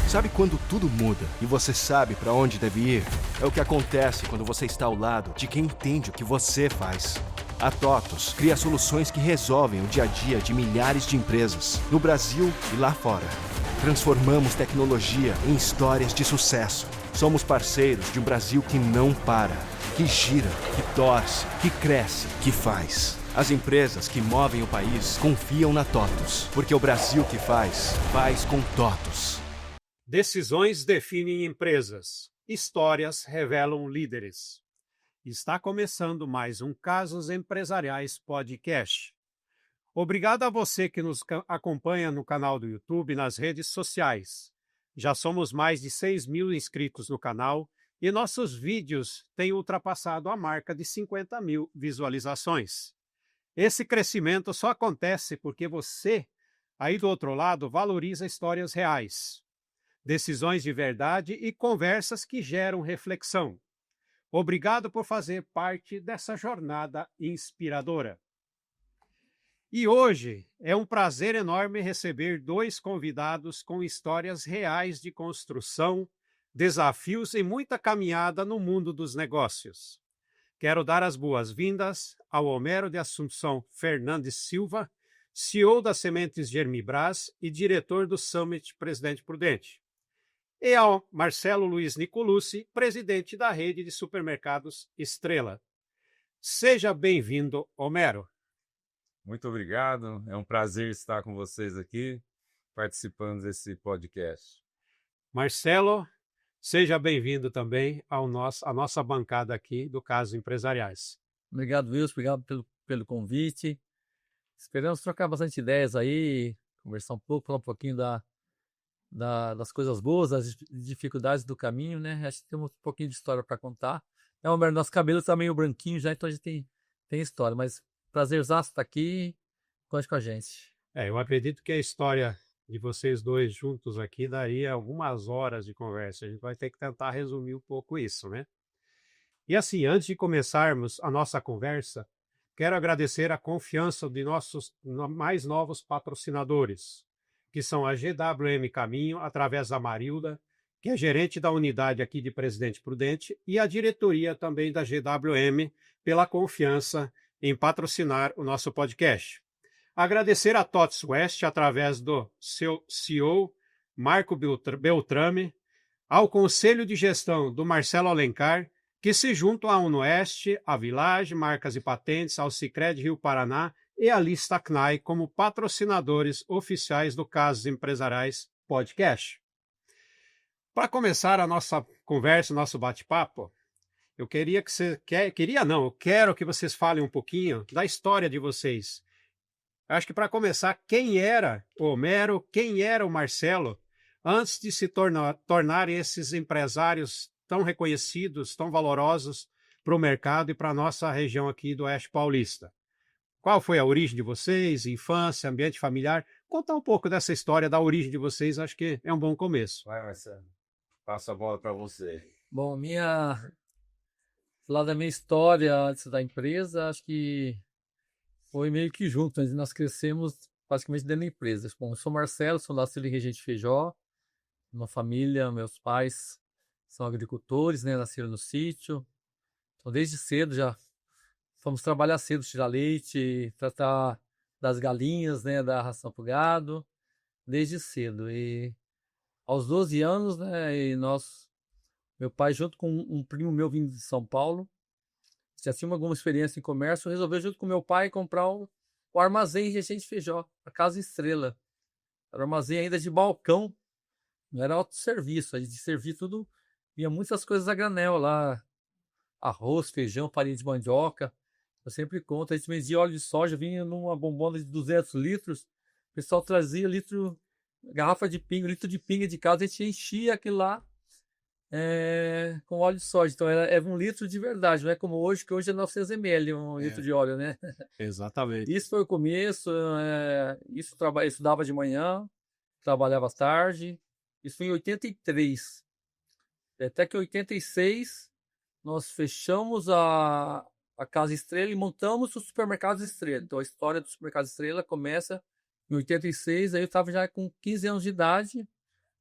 Sabe quando tudo muda e você sabe para onde deve ir? É o que acontece quando você está ao lado de quem entende o que você faz. A TOTUS cria soluções que resolvem o dia a dia de milhares de empresas, no Brasil e lá fora. Transformamos tecnologia em histórias de sucesso. Somos parceiros de um Brasil que não para, que gira, que torce, que cresce, que faz. As empresas que movem o país confiam na TOTUS, porque o Brasil que faz, faz com TOTUS. Decisões definem empresas. Histórias revelam líderes. Está começando mais um Casos Empresariais Podcast. Obrigado a você que nos acompanha no canal do YouTube e nas redes sociais. Já somos mais de 6.000 inscritos no canal e nossos vídeos têm ultrapassado a marca de 50.000 visualizações. Esse crescimento só acontece porque você, aí do outro lado, valoriza histórias reais, decisões de verdade e conversas que geram reflexão. Obrigado por fazer parte dessa jornada inspiradora. E hoje é um prazer enorme receber dois convidados com histórias reais de construção, desafios e muita caminhada no mundo dos negócios. Quero dar as boas-vindas ao Homero de Assunção Fernandes Silva, CEO da Sementes Germibras e diretor do Summit Presidente Prudente, e ao Marcelo Luiz Nicolucci, presidente da rede de supermercados Estrela. Seja bem-vindo, Homero. Muito obrigado, é um prazer estar com vocês aqui, participando desse podcast. Marcelo, seja bem-vindo também à nossa bancada aqui do Casos Empresariais. Obrigado, Wilson, obrigado pelo convite. Esperamos trocar bastante ideias aí, conversar um pouco, falar um pouquinho das coisas boas, das dificuldades do caminho, né? Acho que temos um pouquinho de história para contar. Nosso cabelo está meio branquinho já, então a gente tem história, mas prazerzaço estar aqui, conte com a gente. Eu acredito que a história de vocês dois juntos aqui daria algumas horas de conversa. A gente vai ter que tentar resumir um pouco isso, né? E assim, antes de começarmos a nossa conversa, quero agradecer a confiança de nossos mais novos patrocinadores, que são a GWM Caminho, através da Marilda, que é gerente da unidade aqui de Presidente Prudente, e a diretoria também da GWM pela confiança em patrocinar o nosso podcast. Agradecer a TOTUS West, através do seu CEO, Marco Beltrame, ao Conselho de Gestão do Marcelo Alencar, que se juntam à Unoeste, à Village, Marcas e Patentes, ao Sicredi Rio Paraná e à Lista CNAI como patrocinadores oficiais do Casos Empresariais Podcast. Para começar a nossa conversa, nosso bate-papo, eu quero que vocês falem um pouquinho da história de vocês. Acho que para começar, quem era o Homero, quem era o Marcelo, antes de se tornarem esses empresários tão reconhecidos, tão valorosos para o mercado e para a nossa região aqui do Oeste Paulista. Qual foi a origem de vocês, infância, ambiente familiar? Contar um pouco dessa história da origem de vocês, acho que é um bom começo. Vai, Marcelo, passo a bola para você. Bom, falar da minha história antes da empresa, acho que foi meio que junto, nós crescemos praticamente dentro da empresa. Bom, eu sou Marcelo, sou nascido em Regente Feijó, uma família, meus pais são agricultores, né, nasceram no sítio, então desde cedo já fomos trabalhar cedo, tirar leite, tratar das galinhas, né, dar ração para o gado, desde cedo. E aos 12 anos, né, meu pai, junto com um primo meu vindo de São Paulo, já tinha alguma experiência em comércio, resolveu, junto com meu pai, comprar o armazém Regente Feijó, a Casa Estrela. Era um armazém ainda de balcão, não era autosserviço, a gente servia tudo, vinha muitas coisas a granel lá, arroz, feijão, farinha de mandioca. Eu sempre conto, a gente vendia óleo de soja, vinha numa bombona de 200 litros, o pessoal trazia garrafa de pinga, litro de pinga de casa, a gente enchia aquilo lá com óleo de soja. Então era 1 litro de verdade, não é como hoje, que hoje é 900 ml litro de óleo, né? Exatamente. Isso foi o começo, estudava de manhã, trabalhava à tarde, isso foi em 83. Até que em 86 nós fechamos a Casa Estrela e montamos o Supermercado Estrela. Então a história do Supermercado Estrela começa em 86, aí eu estava já com 15 anos de idade,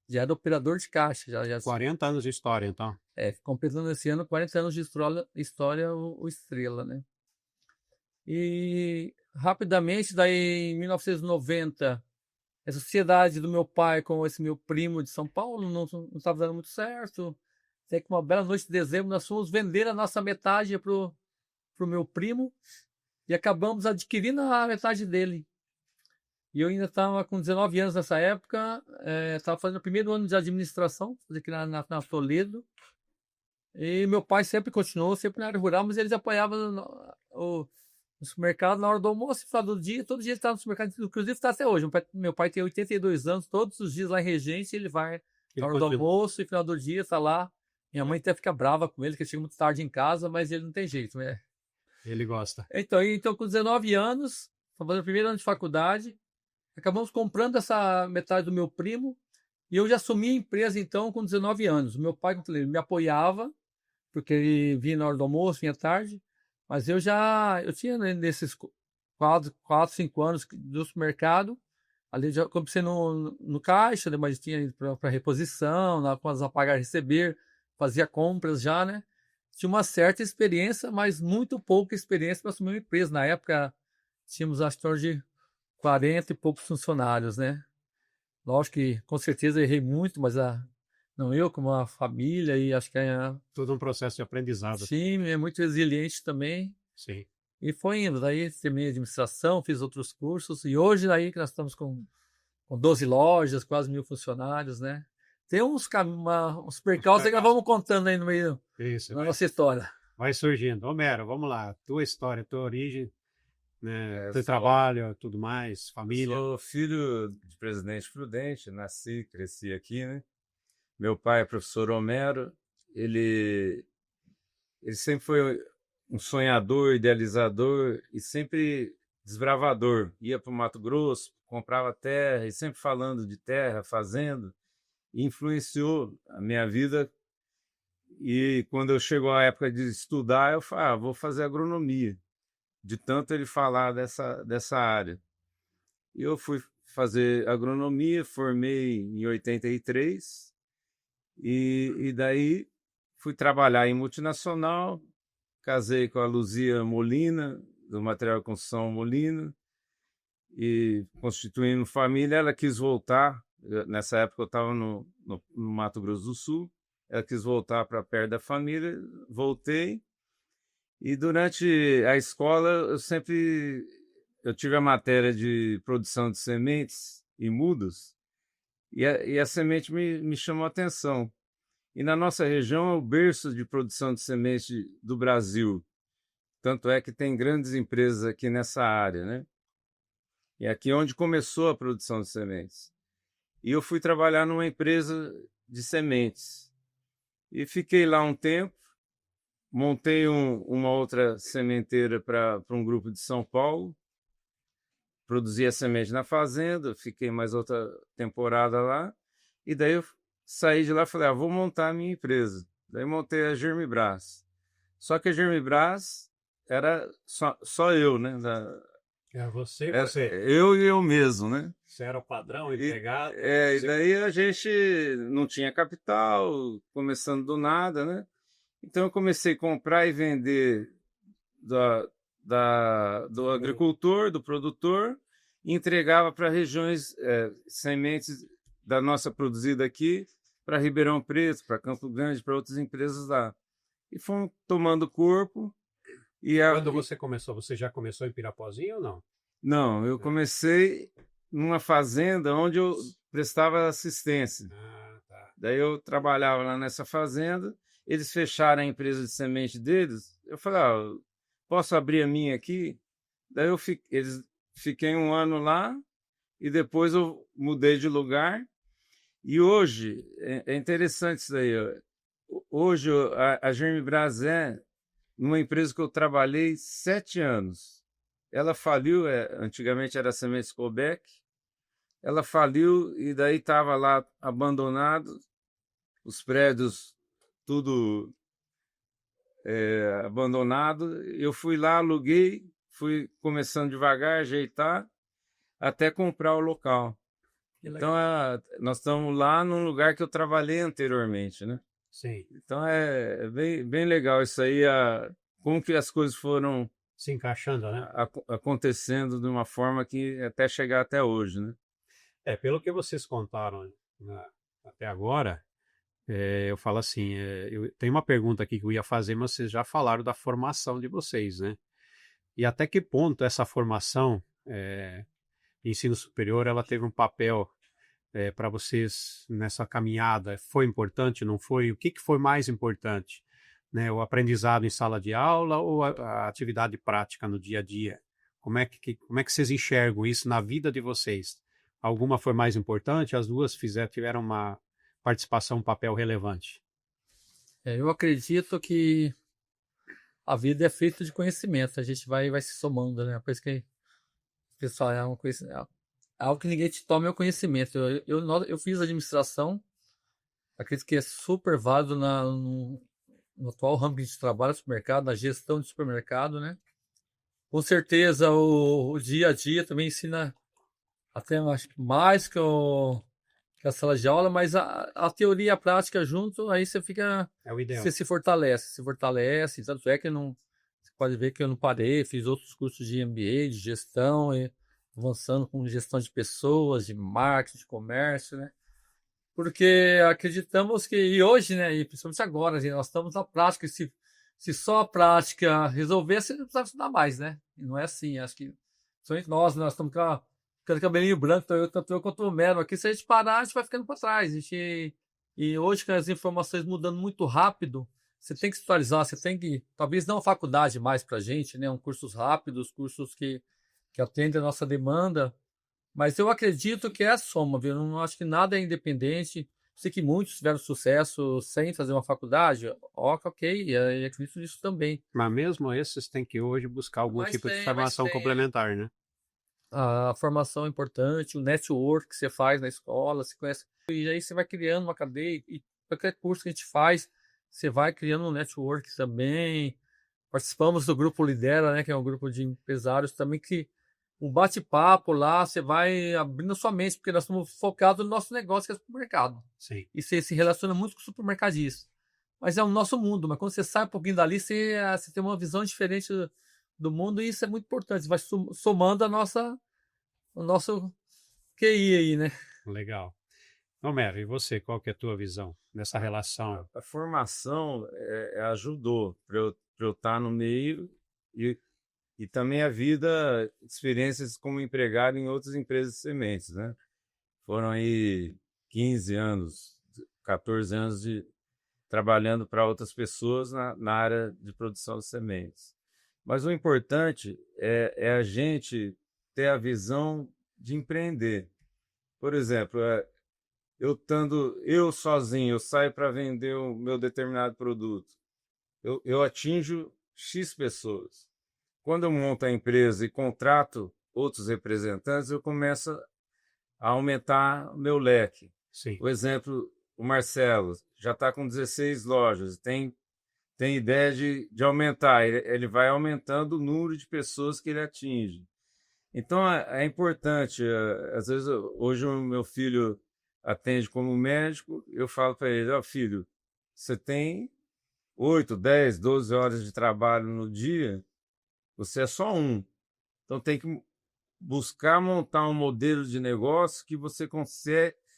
já era operador de caixa, já 40 anos de história, então. completando esse ano 40 anos de história o Estrela, né? E rapidamente, daí em 1990, a sociedade do meu pai com esse meu primo de São Paulo não estava dando muito certo. Até que uma bela noite de dezembro nós fomos vender a nossa metade pro meu primo e acabamos adquirindo a metade dele. E eu ainda estava com 19 anos nessa época, estava fazendo o primeiro ano de administração, aqui na Toledo. E meu pai sempre continuou, sempre na área rural, mas eles apoiavam no supermercado na hora do almoço, no final do dia, todo dia ele estava no supermercado, inclusive está até hoje. Meu pai tem 82 anos, todos os dias lá em Regente, ele vai na hora do almoço e no final do dia está lá. Minha mãe até fica brava com ele, que ele chega muito tarde em casa, mas ele não tem jeito, né? Ele gosta. Então com 19 anos, fazendo o primeiro ano de faculdade, acabamos comprando essa metade do meu primo e eu já assumi a empresa, então, com 19 anos. O meu pai, como eu falei, me apoiava, porque ele vinha na hora do almoço, vinha tarde, mas eu tinha nesses 4, 5 anos do supermercado, ali já comecei no caixa, mas tinha ido para reposição, com as apagar e receber, fazia compras já, né? Tinha uma certa experiência, mas muito pouca experiência para assumir uma empresa. Na época, tínhamos acho que de 40 e poucos funcionários, né? Lógico que, com certeza, eu errei muito, mas não eu, como a família, e acho que Todo um processo de aprendizado. sim, é muito resiliente também. Sim. E foi indo. Daí terminei a administração, fiz outros cursos, e hoje daí que nós estamos com 12 lojas, quase 1.000 funcionários, né? Tem uns percalços que nós vamos contando aí no meio da nossa história. Vai surgindo. Homero, vamos lá. Tua história, tua origem, né? Teu trabalho, tudo mais, família. Eu sou filho de Presidente Prudente, nasci, cresci aqui, né? Meu pai é professor Homero, ele sempre foi um sonhador, idealizador e sempre desbravador. Ia para o Mato Grosso, comprava terra e sempre falando de terra, fazenda. Influenciou a minha vida. E quando chegou a época de estudar, eu falei, vou fazer agronomia. De tanto ele falar dessa área. E eu fui fazer agronomia, formei em 83, e daí fui trabalhar em multinacional, casei com a Luzia Molina, do Material de Construção Molina, e constituindo família. Ela quis voltar, nessa época eu estava no Mato Grosso do Sul, ela quis voltar para perto da família, voltei, e durante a escola eu tive a matéria de produção de sementes e mudas, e a semente me chamou a atenção. E na nossa região é o berço de produção de sementes do Brasil. Tanto é que tem grandes empresas aqui nessa área, né? E aqui é onde começou a produção de sementes. E eu fui trabalhar numa empresa de sementes. E fiquei lá um tempo, montei uma outra sementeira para um grupo de São Paulo, produzi a semente na fazenda, fiquei mais outra temporada lá, e daí eu saí de lá e falei, vou montar a minha empresa. Daí montei a Germibras. Só que a Germibras era só eu, né? Você. Eu e eu mesmo, né? Você era o padrão, empregado. E daí a gente não tinha capital, começando do nada, né? Então eu comecei a comprar e vender do agricultor, do produtor, e entregava para regiões, sementes da nossa produzida aqui, para Ribeirão Preto, para Campo Grande, para outras empresas lá. E fomos tomando corpo. Quando você começou, você já começou em Pirapozinho ou não? Não, eu comecei numa fazenda onde eu prestava assistência. Tá. Daí eu trabalhava lá nessa fazenda, eles fecharam a empresa de semente deles, eu falei, posso abrir a minha aqui? Daí fiquei um ano lá e depois eu mudei de lugar. E hoje, é interessante isso daí, hoje a Germibras numa empresa que eu trabalhei 7 anos. Ela faliu, antigamente era Sementes Cobec, ela faliu e daí estava lá abandonado, os prédios tudo abandonado. Eu fui lá, aluguei, fui começando devagar, ajeitar, até comprar o local. Então, nós estamos lá num lugar que eu trabalhei anteriormente, né? Sim, Então, é bem legal isso aí, como que as coisas foram se encaixando, né? acontecendo de uma forma que até chegar até hoje, né? Pelo que vocês contaram, até agora, eu falo assim, eu tenho uma pergunta aqui que eu ia fazer, mas vocês já falaram da formação de vocês, né? E até que ponto essa formação, ensino superior, ela teve um papel para vocês nessa caminhada? Foi importante, não foi? O que foi mais importante? Né? O aprendizado em sala de aula ou a atividade prática no dia a dia? Como é que vocês enxergam isso na vida de vocês? Alguma foi mais importante? As duas tiveram uma participação, um papel relevante? Eu acredito que a vida é feita de conhecimento, a gente vai se somando, né? Por isso que, pessoal, algo que ninguém te toma é o conhecimento. Eu fiz administração, acredito que é super válido no atual ramo que a gente trabalha, supermercado, na gestão de supermercado, né? Com certeza o dia a dia também ensina até acho que mais que a sala de aula, mas a teoria e a prática junto, aí você fica. É o ideal. Você se fortalece. Tanto é que você pode ver que eu não parei, fiz outros cursos de MBA, de gestão, avançando com gestão de pessoas, de marketing, de comércio, né? Porque acreditamos que, e hoje, né, e principalmente agora, nós estamos na prática, e se só a prática resolvesse, não precisava estudar mais, né? E não é assim, acho que, principalmente nós estamos ficando cabelinho branco, tanto eu quanto o Mero aqui, se a gente parar, a gente vai ficando para trás. E hoje, com as informações mudando muito rápido, você tem que se atualizar, você tem que, talvez não a faculdade mais para a gente, né? Cursos rápidos, cursos que atendem a nossa demanda, mas eu acredito que é a soma, viu? Eu não acho que nada é independente. Sei que muitos tiveram sucesso sem fazer uma faculdade, ok, e acredito nisso também. Mas mesmo esses têm que hoje buscar algum tipo de formação complementar, né? A formação é importante, o network que você faz na escola, você conhece, e aí você vai criando uma cadeia, e qualquer curso que a gente faz, você vai criando um network também. Participamos do grupo Lidera, né, que é um grupo de empresários também, que um bate-papo lá, você vai abrindo a sua mente, porque nós estamos focados no nosso negócio, que é o supermercado. Sim. E você se relaciona muito com o supermercadista. Mas é o nosso mundo, mas quando você sai um pouquinho dali, você tem uma visão diferente do mundo, e isso é muito importante. Você vai somando o nosso QI aí, né? Legal. Homero, e você, qual que é a tua visão nessa relação? A formação ajudou para eu estar no meio e também a vida, experiências como empregado em outras empresas de sementes, né? Foram aí 15 anos, 14 anos trabalhando para outras pessoas na área de produção de sementes. Mas o importante é a gente ter a visão de empreender. Por exemplo, eu sozinho, eu saio para vender o meu determinado produto. Eu atinjo X pessoas. Quando eu monto a empresa e contrato outros representantes, eu começo a aumentar o meu leque. Sim. Por exemplo, o Marcelo já está com 16 lojas, tem ideia de aumentar, ele vai aumentando o número de pessoas que ele atinge. Então, é importante, às vezes, hoje o meu filho atende como médico, eu falo para ele, filho, você tem 8, 10, 12 horas de trabalho no dia, você é só um. Então, tem que buscar montar um modelo de negócio que você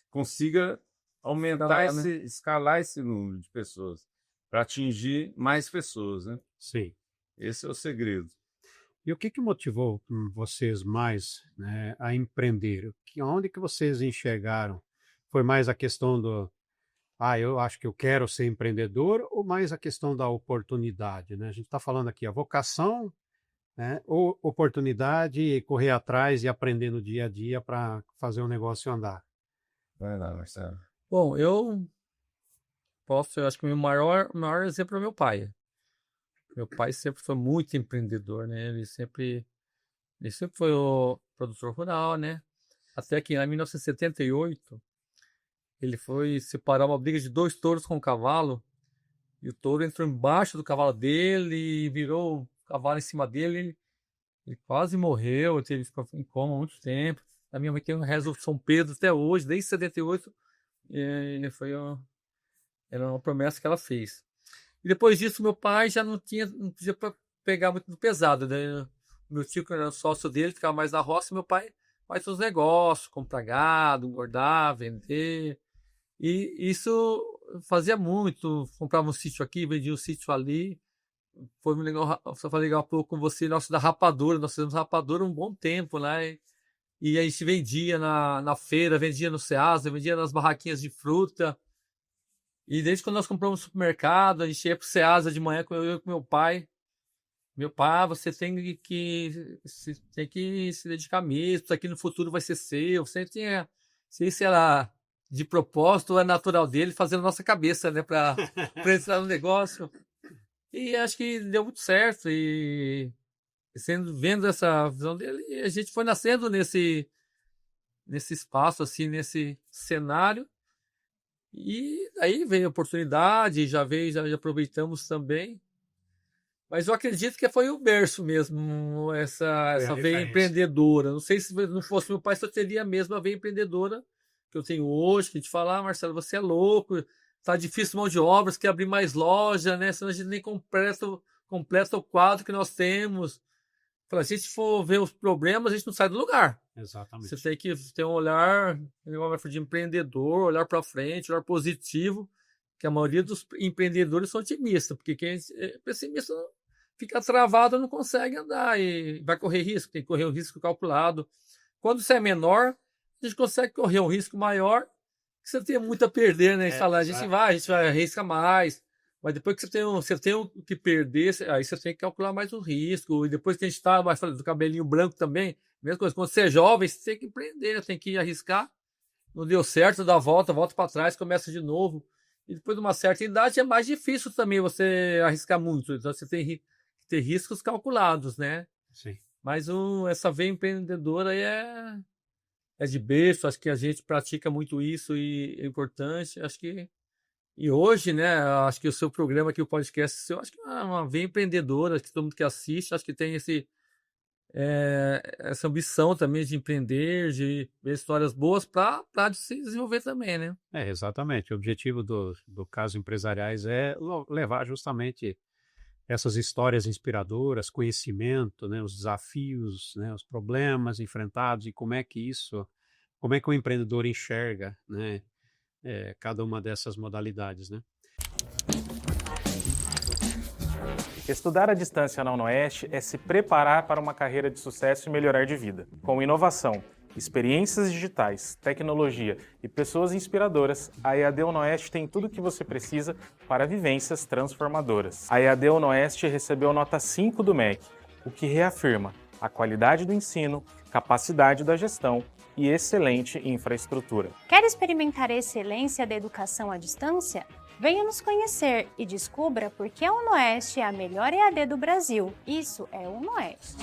consiga aumentar, escalar esse número de pessoas, para atingir mais pessoas, né? Sim. Esse é o segredo. E o que motivou vocês mais, né, a empreender? Onde que vocês enxergaram? Foi mais a questão eu acho que eu quero ser empreendedor, ou mais a questão da oportunidade, né? A gente está falando aqui a vocação, né, ou oportunidade, correr atrás e aprender no dia a dia para fazer o negócio andar. Vai lá, Marcelo. Bom, eu acho que o meu maior exemplo é meu pai. Meu pai sempre foi muito empreendedor, né? Ele sempre foi o produtor rural, né? Até que em 1978, ele foi separar uma briga de 2 touros com um cavalo, e o touro entrou embaixo do cavalo dele e virou o cavalo em cima dele. Ele quase morreu, teve em coma há muito tempo. A minha mãe tem um rezo São Pedro até hoje, desde 78, era uma promessa que ela fez. E depois disso, meu pai já não podia pegar muito pesado, né? Meu tio, que era sócio dele, ficava mais na roça, meu pai faz seus negócios, comprar gado, engordar, vender. E isso fazia muito, comprava um sítio aqui, vendia um sítio ali. Foi legal, só falei legal pouco com você, nosso da rapadura, nós fizemos rapadura um bom tempo, né? E a gente vendia na feira, vendia no Ceasa, vendia nas barraquinhas de fruta. E desde quando nós compramos no supermercado, a gente ia pro Ceasa de manhã com eu e com meu pai. Meu pai, você tem que se dedicar mesmo, isso aqui no futuro vai ser seu. Você tinha, sei se era de propósito ou é natural dele, fazendo nossa cabeça, né, para entrar no negócio. E acho que deu muito certo. E vendo essa visão dele, a gente foi nascendo nesse espaço, assim, nesse cenário. E aí veio a oportunidade, já aproveitamos também. Mas eu acredito que foi o berço mesmo, essa veia empreendedora. Não sei se não fosse meu pai, se eu teria a mesma veia empreendedora que eu tenho hoje, que a gente fala, Marcelo, você é louco, tá difícil mão de obras, quer abrir mais loja, né? Senão a gente nem completa o quadro que nós temos. Se a gente for ver os problemas, a gente não sai do lugar. Exatamente. Você tem que ter um olhar de empreendedor, olhar para frente, olhar positivo, que a maioria dos empreendedores são otimistas, porque quem é pessimista fica travado, não consegue andar e vai correr risco, tem que correr um risco calculado. Quando você é menor, a gente consegue correr um risco maior, que você tem muito a perder, né? A gente vai arriscar mais, mas depois que você tem o que perder, aí você tem que calcular mais o risco, e depois que a gente está mais do cabelinho branco também, mesma coisa, quando você é jovem, você tem que empreender, tem que arriscar, não deu certo, dá a volta para trás, começa de novo, e depois de uma certa idade é mais difícil também você arriscar muito, então você tem que ter riscos calculados, né? Sim. Mas essa veia empreendedora aí é de berço, acho que a gente pratica muito isso e é importante, acho que. E hoje, né, acho que o seu programa aqui, o podcast seu, acho que é uma veia empreendedora, acho que todo mundo que assiste, acho que tem essa ambição também de empreender, de ver histórias boas para se desenvolver também, né? Exatamente. O objetivo do Casos Empresariais é levar justamente essas histórias inspiradoras, conhecimento, né, os desafios, né, os problemas enfrentados e como é que o empreendedor enxerga, né, cada uma dessas modalidades, né? Estudar à distância na UnoOeste é se preparar para uma carreira de sucesso e melhorar de vida. Com inovação, experiências digitais, tecnologia e pessoas inspiradoras, a EAD UnoOeste tem tudo o que você precisa para vivências transformadoras. A EAD UnoOeste recebeu nota 5 do MEC, o que reafirma a qualidade do ensino, capacidade da gestão e excelente infraestrutura. Quer experimentar a excelência da educação à distância? Venha nos conhecer e descubra por que a UnoOeste é a melhor EAD do Brasil. Isso é UnoOeste.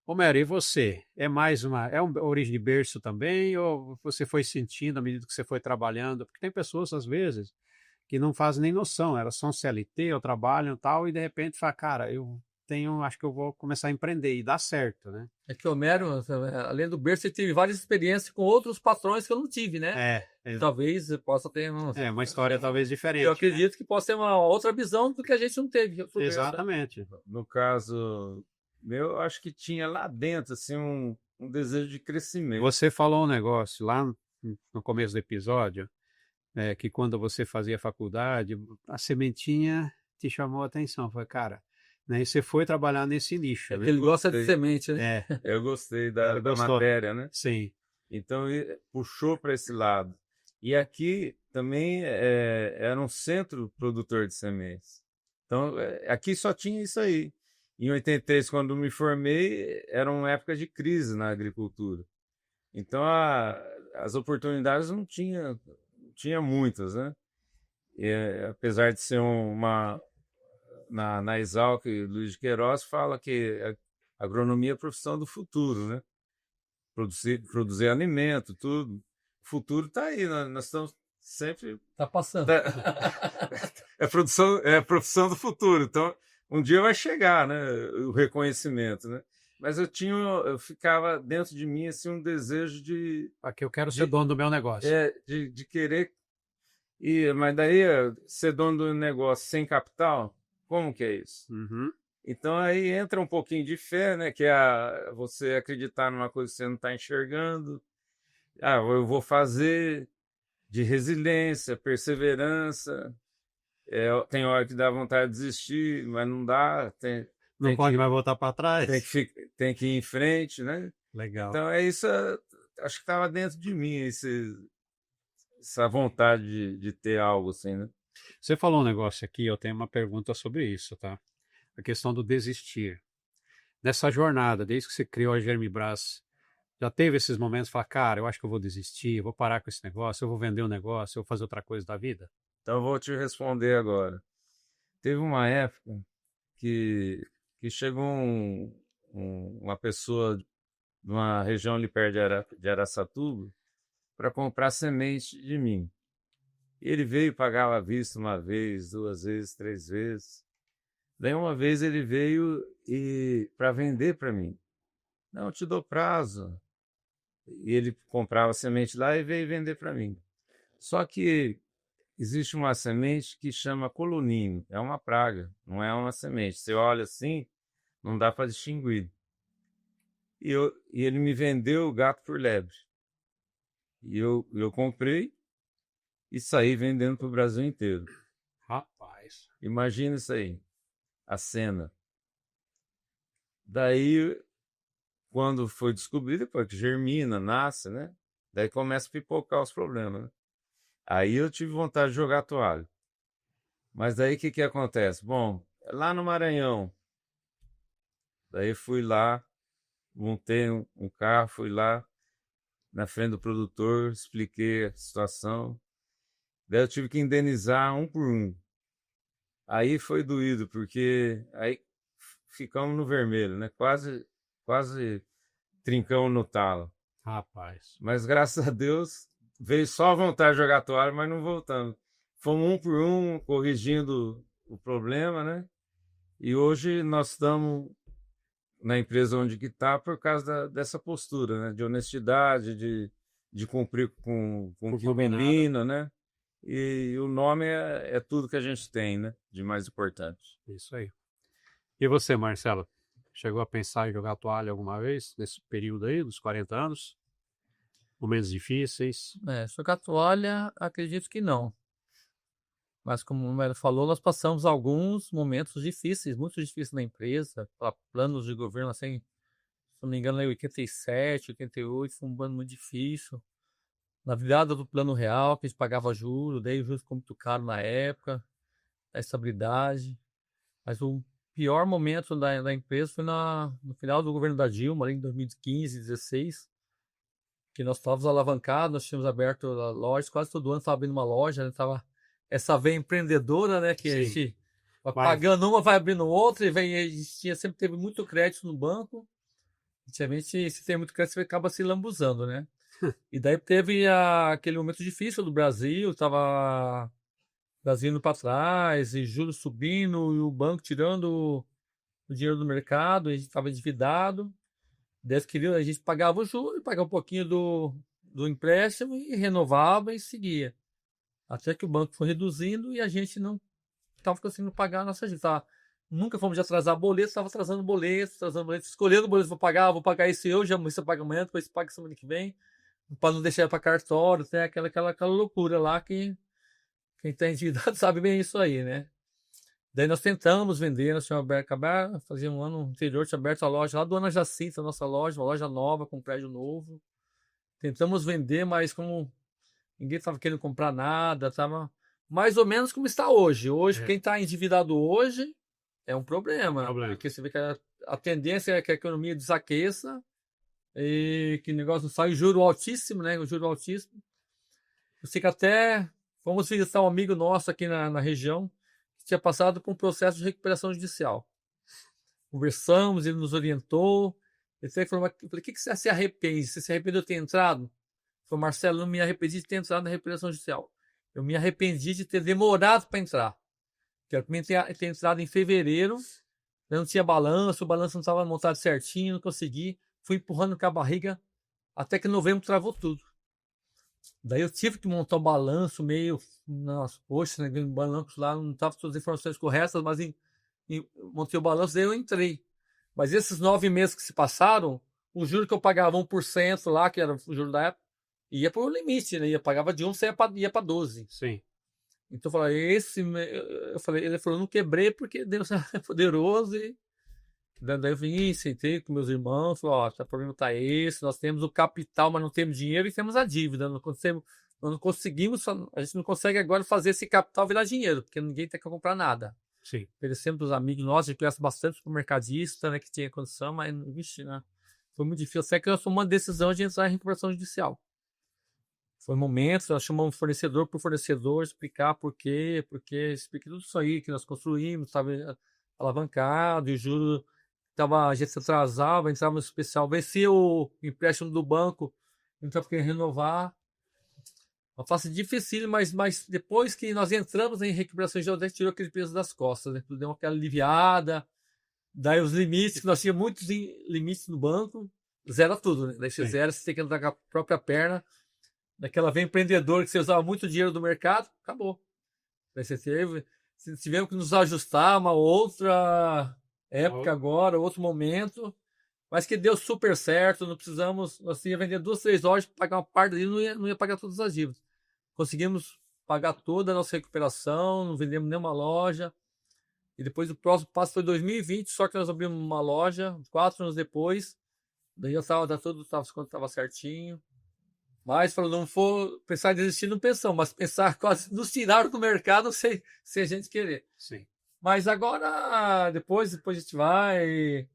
Homero, e você? É uma origem de berço também ou você foi sentindo à medida que você foi trabalhando? Porque tem pessoas, às vezes, que não fazem nem noção. Elas são CLT, ou trabalham e tal, e de repente fala, cara, acho que eu vou começar a empreender e dá certo, né? É que o Homero, além do berço, ele teve várias experiências com outros patrões que eu não tive, né? Talvez possa ter uma história talvez diferente. Eu acredito que possa ter uma outra visão do que a gente não teve. Exatamente. No caso meu, acho que tinha lá dentro assim um desejo de crescimento. Você falou um negócio lá no começo do episódio, que quando você fazia faculdade, a sementinha te chamou a atenção. Foi, cara, né, e você foi trabalhar nesse nicho. Ele gosta de semente, né? Eu gostei da matéria, né? Sim. Então, puxou para esse lado. E aqui também era um centro produtor de sementes. Então, aqui só tinha isso aí. Em 83, quando me formei, era uma época de crise na agricultura. Então, as oportunidades não tinha muitas, né? E, apesar de ser na Exalc, Luiz de Queiroz fala que a agronomia é a profissão do futuro, né? Produzir alimento, tudo. O futuro está aí, nós estamos sempre... Está passando. É a profissão do futuro, então um dia vai chegar, né, o reconhecimento, né? Mas eu ficava dentro de mim assim um desejo Aqui eu quero ser dono do meu negócio. de querer. Mas daí ser dono do negócio sem capital, como que é isso? Uhum. Então aí entra um pouquinho de fé, né? Que você acreditar numa coisa que você não está enxergando. Eu vou fazer, de resiliência, perseverança. Tem hora que dá vontade de desistir, mas não dá. Não pode mais voltar para trás. Tem que ir em frente, né? Legal. Então é isso. Acho que estava dentro de mim essa vontade de ter algo assim, né? Você falou um negócio aqui, eu tenho uma pergunta sobre isso, tá? A questão do desistir. Nessa jornada, desde que você criou a Germibras, já teve esses momentos de falar, cara, eu acho que eu vou desistir, eu vou parar com esse negócio, eu vou vender um negócio, eu vou fazer outra coisa da vida? Então eu vou te responder agora. Teve uma época que chegou uma pessoa de uma região ali perto de Araçatuba para comprar semente de mim. Ele veio, pagava à vista uma vez, 2 vezes, 3 vezes. Daí uma vez ele veio para vender para mim. Não, eu te dou prazo. E ele comprava semente lá e veio vender para mim. Só que existe uma semente que chama coluninho. É uma praga, não é uma semente. Você olha assim, não dá para distinguir. E ele me vendeu o gato por lebre. E eu comprei e saí vendendo para o Brasil inteiro. Rapaz. Imagina isso aí, a cena. Daí, quando foi descobrido, depois que germina, nasce, né? Daí começa a pipocar os problemas, né? Aí eu tive vontade de jogar a toalha. Mas daí o que acontece? Bom, lá no Maranhão, daí fui lá, montei um carro, fui lá na frente do produtor, expliquei a situação. Daí eu tive que indenizar um por um. Aí foi doído, porque aí ficamos no vermelho, né? Quase trincamos no talo. Rapaz. Mas graças a Deus veio só a vontade de jogar toalha, mas não voltamos. Fomos um por um, corrigindo o problema, né? E hoje nós estamos na empresa onde que está por causa dessa postura, né? De honestidade, de cumprir com o que combina, né? E o nome é tudo que a gente tem, né? De mais importante. Isso aí. E você, Marcelo? Chegou a pensar em jogar toalha alguma vez, nesse período aí, dos 40 anos? Momentos difíceis? Jogar toalha, acredito que não. Mas como o Melo falou, nós passamos alguns momentos difíceis, muito difíceis na empresa, planos de governo, assim, se não me engano, em 87, 88, foi um ano muito difícil. Na virada do plano real, que a gente pagava juros, daí o juros ficou muito caro na época, da estabilidade. Mas o pior momento da empresa foi no final do governo da Dilma, ali em 2015, 2016, que nós estávamos alavancados, nós tínhamos aberto a loja, quase todo ano estava abrindo uma loja, né? Tava essa veia empreendedora, né? Que a gente vai pagando uma, vai abrindo outra, e a gente sempre teve muito crédito no banco. Antigamente, se tem muito crédito, você acaba se lambuzando, né? E daí teve aquele momento difícil do Brasil, tava o Brasil indo para trás, e juros subindo, e o banco tirando o dinheiro do mercado, a gente estava endividado. Daí a gente pagava o juro, pagava um pouquinho do empréstimo e renovava e seguia. Até que o banco foi reduzindo e a gente não estava conseguindo pagar a nossa dívida. Nunca fomos de atrasar boleto, estava atrasando boleto, escolhendo boleto, vou pagar esse hoje, esse pagamento, depois paga semana que vem, para não deixar para cartório, tem aquela loucura lá que quem está endividado sabe bem isso aí, né? Daí nós tentamos vender, nós tínhamos aberto, fazia um ano anterior, tinha aberto a loja lá do Ana Jacinta, nossa loja, uma loja nova, com um prédio novo. Tentamos vender, mas como ninguém estava querendo comprar nada, estava mais ou menos como está hoje. Hoje, quem está endividado hoje é um problema. Porque você vê que a tendência é que a economia desaqueça e que o negócio não sai, juro altíssimo, né? O juro altíssimo. Eu sei que até fomos visitar um amigo nosso aqui na região, que tinha passado por um processo de recuperação judicial. Conversamos, ele nos orientou. Ele falou, eu falei, o que você se arrepende? Você se arrependeu de ter entrado? Ele falou, Marcelo, eu não me arrependi de ter entrado na recuperação judicial. Eu me arrependi de ter demorado para entrar. Que era para mim ter entrado em fevereiro, Eu não tinha balanço, o balanço não estava montado certinho, não consegui. Fui empurrando com a barriga, até que em novembro travou tudo. Daí eu tive que montar um balanço meio... Nossa, poxa, né, o balanço lá não estava todas as informações corretas, mas montei o balanço, daí eu entrei. Mas esses 9 meses que se passaram, o juro que eu pagava 1% lá, que era o juro da época, ia para o limite, né? Pagava de 1, ia para 12. Sim. Então eu falei, ele falou, não quebrei porque Deus é poderoso. E daí eu vim, sentei com meus irmãos, falei, ó, o problema tá esse, nós temos o capital, mas não temos dinheiro e temos a dívida. Não conseguimos, a gente não consegue agora fazer esse capital virar dinheiro, porque ninguém tem que comprar nada. Sim. Oferecemos para os amigos nossos, a gente conhece bastante para o mercadista, né, que tinha condição, mas, vixe, né, foi muito difícil. Até que nós tomamos uma decisão de entrar em recuperação judicial. Foi um momento, nós chamamos fornecedor por fornecedor, explicar por quê, porque expliquei tudo isso aí que nós construímos, estava alavancado, e o juro a gente se atrasava, entrava no especial, vencia o empréstimo do banco, entrava para renovar. Uma fase difícil, mas depois que nós entramos em recuperação judicial, tirou aquele peso das costas, né? Deu aquela aliviada. Daí os limites, que nós tínhamos muitos limites no banco, zera tudo, né? Daí você zera, você tem que andar com a própria perna. Daquela vem empreendedor que você usava muito dinheiro do mercado, acabou. Daí tivemos que nos ajustar a uma outra época agora, outro momento, mas que deu super certo, não precisamos, nós ia vender 2, 3 lojas para pagar uma parte dele, não ia pagar todas as dívidas. Conseguimos pagar toda a nossa recuperação, não vendemos nenhuma loja, e depois o próximo passo foi 2020, só que nós abrimos uma loja 4 anos depois, daí eu estava certinho, mas falou, não for pensar em desistir, não pensamos, mas pensar quase nos tirar do mercado sem a gente querer. Sim. Mas agora, depois a gente vai,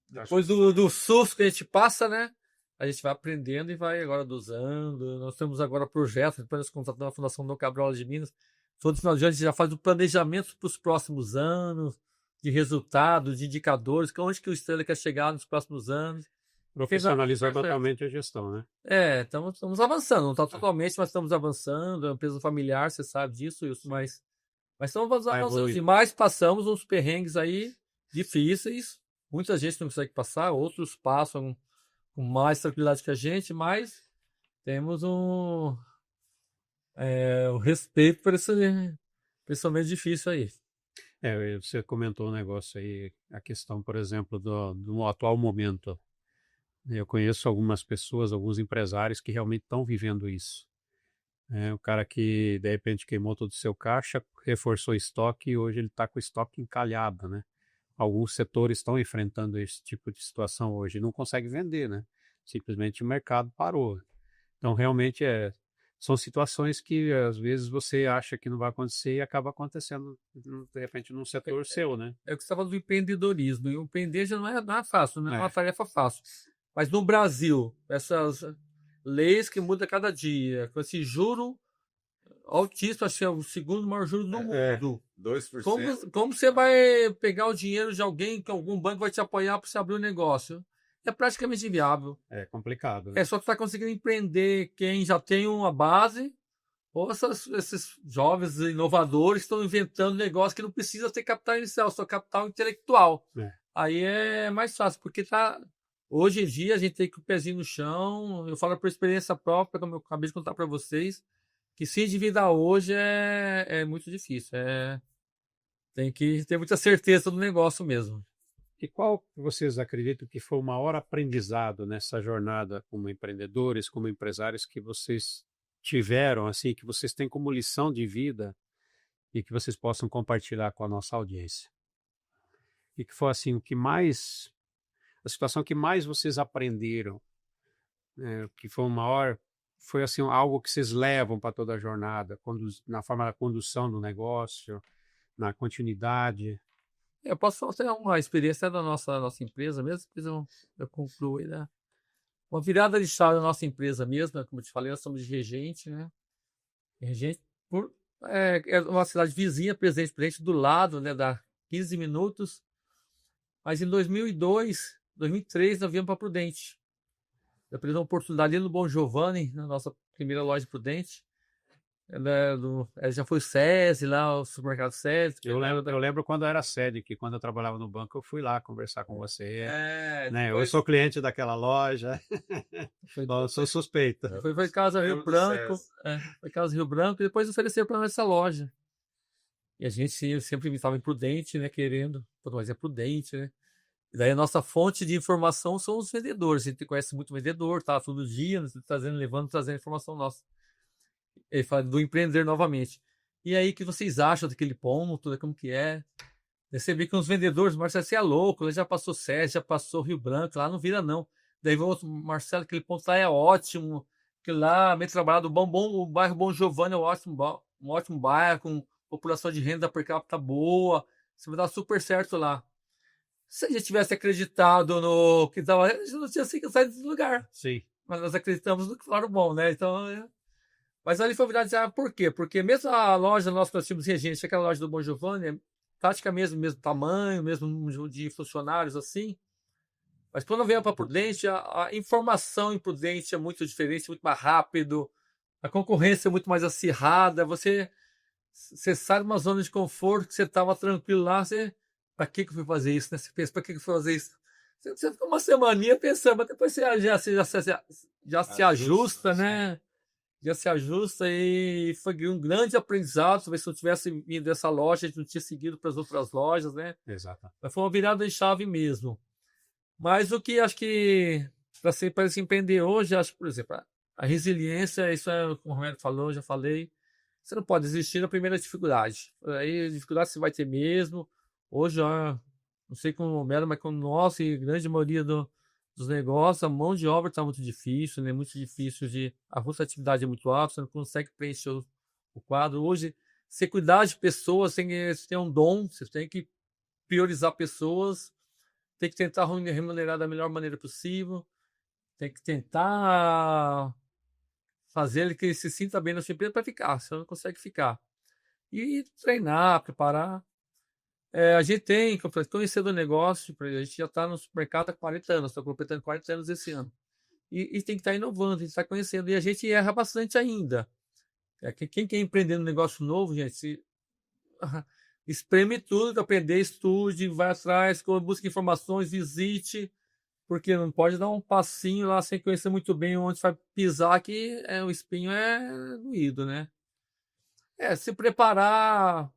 depois do susto que a gente passa, né? A gente vai aprendendo e vai agora dosando. Nós temos agora projetos, depois nós contratamos a Fundação Dom Cabral de Minas. Todo final de ano a gente já faz o planejamento para os próximos anos, de resultados, de indicadores, onde que o Estrela quer chegar nos próximos anos. Profissionalizar totalmente a gestão, né? Estamos avançando, não está totalmente, mas estamos avançando. É uma empresa familiar, você sabe disso, mas estamos avançando demais, passamos uns perrengues aí difíceis. Muita gente não consegue passar, outros passam com mais tranquilidade que a gente, mas temos o respeito por esse momento difícil aí. Você comentou um negócio aí, a questão, por exemplo, do atual momento. Eu conheço algumas pessoas, alguns empresários que realmente estão vivendo isso. O cara que, de repente, queimou todo o seu caixa, reforçou o estoque e hoje ele está com o estoque encalhado, né? Alguns setores estão enfrentando esse tipo de situação hoje, não consegue vender, né? Simplesmente o mercado parou. Então, realmente, são situações que, às vezes, você acha que não vai acontecer e acaba acontecendo, de repente, num setor seu, né? É o que você estava falando do empreendedorismo. E o empreender já não é fácil, não é uma tarefa fácil. Mas no Brasil, essas leis que mudam cada dia, com esse juro altíssimo, acho que é o segundo maior juro do mundo. 2%. Como você vai pegar o dinheiro de alguém, que algum banco vai te apoiar para você abrir um negócio? É praticamente inviável. É complicado. Né? É só que está conseguindo empreender quem já tem uma base, ou esses jovens inovadores estão inventando negócio que não precisa ter capital inicial, só capital intelectual. Aí é mais fácil, porque hoje em dia a gente tem que o pezinho no chão. Eu falo por experiência própria, como eu acabei de contar para vocês, que se endividar hoje é muito difícil. Tem que ter muita certeza do negócio mesmo. E qual vocês acreditam que foi o maior aprendizado nessa jornada como empreendedores, como empresários que vocês tiveram, assim, que vocês têm como lição de vida e que vocês possam compartilhar com a nossa audiência? E que foi assim a situação que mais vocês aprenderam, que foi o maior, foi assim algo que vocês levam para toda a jornada, na forma da condução do negócio, na continuidade. Eu posso ter uma experiência da nossa empresa mesmo, depois eu concluo aí, né? Uma virada de chave da nossa empresa mesmo, né? Como eu te falei, nós somos de Regente, né? Regente é uma cidade vizinha, Presidente do lado, né? Dá 15 minutos. Mas em 2003, nós viemos para Prudente. Eu aprendi uma oportunidade ali no Bom Giovanni, na nossa primeira loja de Prudente. Já foi o SESI lá, o supermercado SESI. Eu lembro quando era sede, que quando eu trabalhava no banco, eu fui lá conversar com você. Né? Eu sou cliente daquela loja. Bom, eu sou suspeito. Foi Casa Rio Branco. Foi Casa Rio Branco e depois ofereceram para nós essa loja. E a gente sempre estava imprudente, né? Querendo. Pô, mas é prudente, né? E daí a nossa fonte de informação são os vendedores. A gente conhece muito vendedor, tá? Todo dia, trazendo informação nossa. Ele fala do empreender novamente. E aí, o que vocês acham daquele ponto? Como que é? Você vê que uns vendedores, Marcelo, você é louco, ele já passou SESI, já passou Rio Branco, lá não vira não. Daí o outro, Marcelo, aquele ponto lá é ótimo, que lá, meio trabalhado, o bairro Bom Giovanni é um ótimo bairro, com população de renda per capita boa, você vai dar super certo lá. Se a gente tivesse acreditado no que estava, a gente não tinha saído desse lugar. Sim. Mas nós acreditamos no que falaram bom, né? Então, mas ali foi verdade, por quê? Porque mesmo a loja nossa que nós tínhamos regente, aquela loja do Bom Giovanni, é praticamente mesmo tamanho, mesmo número de funcionários assim. Mas quando veio para Prudente, a informação em Prudente é muito diferente, muito mais rápido, a concorrência é muito mais acirrada, você sai de uma zona de conforto que você estava tranquilo lá, para que eu fui fazer isso? Né? Você pensa, para que eu fui fazer isso? Você fica uma semaninha pensando, mas depois você já se ajusta, né? Já se ajusta e foi um grande aprendizado. Talvez se não tivesse vindo dessa loja, a gente não tinha seguido para as outras lojas, né? Exato. Mas foi uma virada de chave mesmo. Mas o que acho que para se empreender hoje, acho que, por exemplo, a resiliência, isso é como o Romero falou, já falei. Você não pode desistir na primeira dificuldade. Aí a dificuldade você vai ter mesmo. Hoje, não sei como o Romero, mas com nós e a grande maioria dos negócios, a mão de obra está muito difícil, né? Muito difícil a rotatividade é muito alta, você não consegue preencher o quadro. Hoje, você cuidar de pessoas, você tem um dom, você tem que priorizar pessoas, tem que tentar remunerar da melhor maneira possível, tem que tentar fazer ele que ele se sinta bem na sua empresa para ficar, você não consegue ficar. E treinar, preparar. A gente tem, conhecer do negócio, a gente já está no supermercado há 40 anos, estou completando 40 anos esse ano. E tem que estar inovando, a gente está conhecendo, e a gente erra bastante ainda. Quem quer empreender um negócio novo, gente, espreme tudo, aprender, estude, vai atrás, busque informações, visite, porque não pode dar um passinho lá sem conhecer muito bem onde vai pisar, que o espinho é doído, né? Se preparar,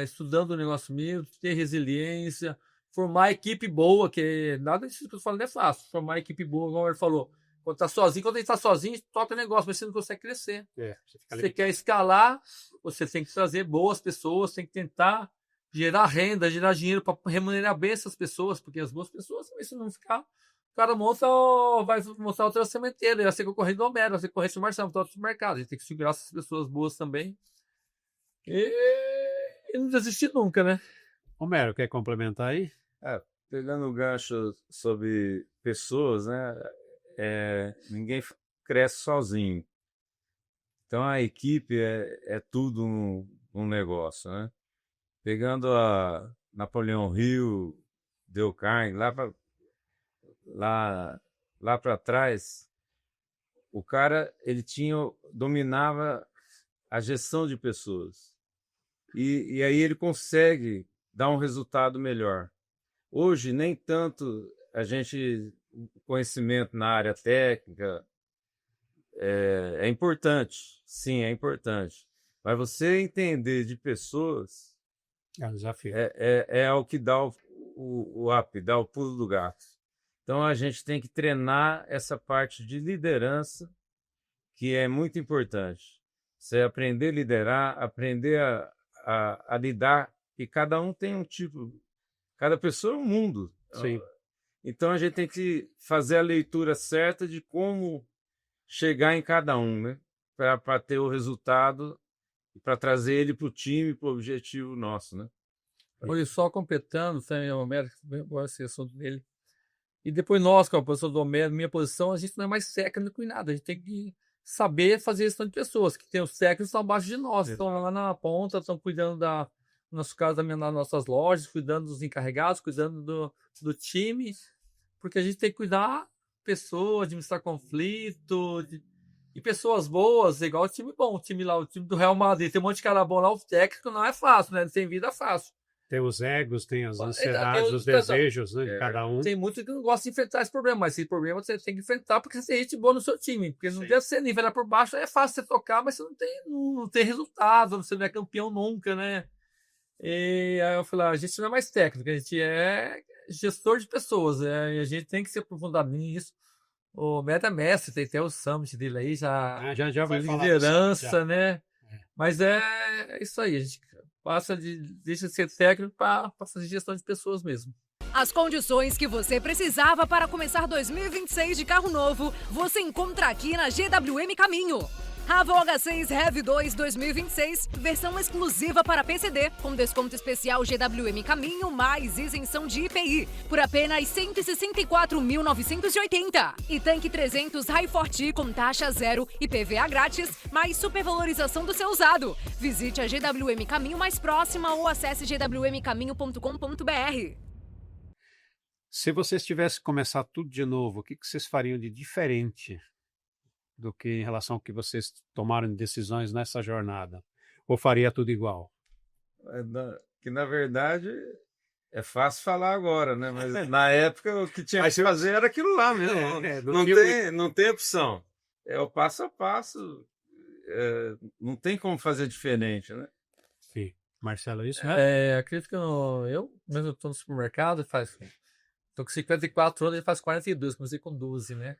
estudando o negócio mesmo, ter resiliência, formar equipe boa, que nada disso que eu tô falando é fácil. Formar equipe boa, como ele falou. Quando a gente está sozinho, toca o negócio, mas você não consegue crescer. Você quer escalar, você tem que trazer boas pessoas, tem que tentar gerar renda, gerar dinheiro para remunerar bem essas pessoas, porque as boas pessoas, se não ficar, o cara vai mostrar outra sementeira, vai ser concorrente do Homero, vai ser concorrente do Marcelo, do outro mercado. A gente tem que segurar essas pessoas boas também. E não desistir nunca, né? Homero, quer complementar aí? Pegando o gancho sobre pessoas, né? Ninguém cresce sozinho. Então a equipe é tudo um negócio, né? Pegando a Napoleão Hill, Dale Carnegie, lá para trás, o cara ele dominava a gestão de pessoas. E aí ele consegue dar um resultado melhor. Hoje, nem tanto o conhecimento na área técnica é importante. Sim, é importante. Mas você entender de pessoas É um desafio. é o que dá o up, dá o pulo do gato. Então, a gente tem que treinar essa parte de liderança, que é muito importante. Você aprender a liderar, aprender a lidar, e cada um tem um tipo, cada pessoa é um mundo. Sim. Então a gente tem que fazer a leitura certa de como chegar em cada um, né? Para ter o resultado e para trazer ele para o time, para o objetivo nosso, né? Olha, só completando, o Homero, agora esse assunto dele. E depois nós, com a posição do Homero, minha posição, a gente não é mais técnico em nada, a gente tem que saber fazer gestão de pessoas, que tem os técnicos que estão abaixo de nós, estão lá na ponta, estão cuidando no nosso caso, das nossas lojas, cuidando dos encarregados, cuidando do time, porque a gente tem que cuidar da pessoa, administrar conflito, E pessoas boas, igual o time bom, o time lá, o time do Real Madrid, tem um monte de cara bom lá, o técnico não é fácil, né? Não tem vida fácil. Tem os egos, tem as Tem ansiedades, os desejos, né, de cada um. Tem muito que não gosta de enfrentar esse problema, mas esse problema você tem que enfrentar porque você tem gente boa no seu time. Porque não Sim. deve ser nivelar por baixo, é fácil você tocar, mas você não tem resultado, você não é campeão nunca, né? E aí eu falei, a gente não é mais técnico, a gente é gestor de pessoas, e a gente tem que se aprofundar nisso. O Meta Mestre tem até o summit dele aí, já Já vai falar liderança, disso, já. né? Mas é isso aí, a gente deixa de ser técnico para fazer gestão de pessoas mesmo. As condições que você precisava para começar 2026 de carro novo, você encontra aqui na GWM Caminho. Ravo H6 Rev 2 2026, versão exclusiva para PCD, com desconto especial GWM Caminho mais isenção de IPI, por apenas R$ 164.980. E tanque 300 Hi-Forte com taxa zero e PVA grátis, mais supervalorização do seu usado. Visite a GWM Caminho mais próxima ou acesse gwmcaminho.com.br. Se vocês tivessem que começar tudo de novo, o que vocês fariam de diferente do que em relação ao que vocês tomaram de decisões nessa jornada? Ou faria tudo igual? Que na verdade é fácil falar agora, né? Mas na época o que tinha que fazer era aquilo lá mesmo. Não tem opção. É o passo a passo. Não tem como fazer diferente, né? Sim. Marcelo, isso? Acredito que eu mesmo estou no supermercado, estou com 54 anos, ele faz 42, comecei com 12, né?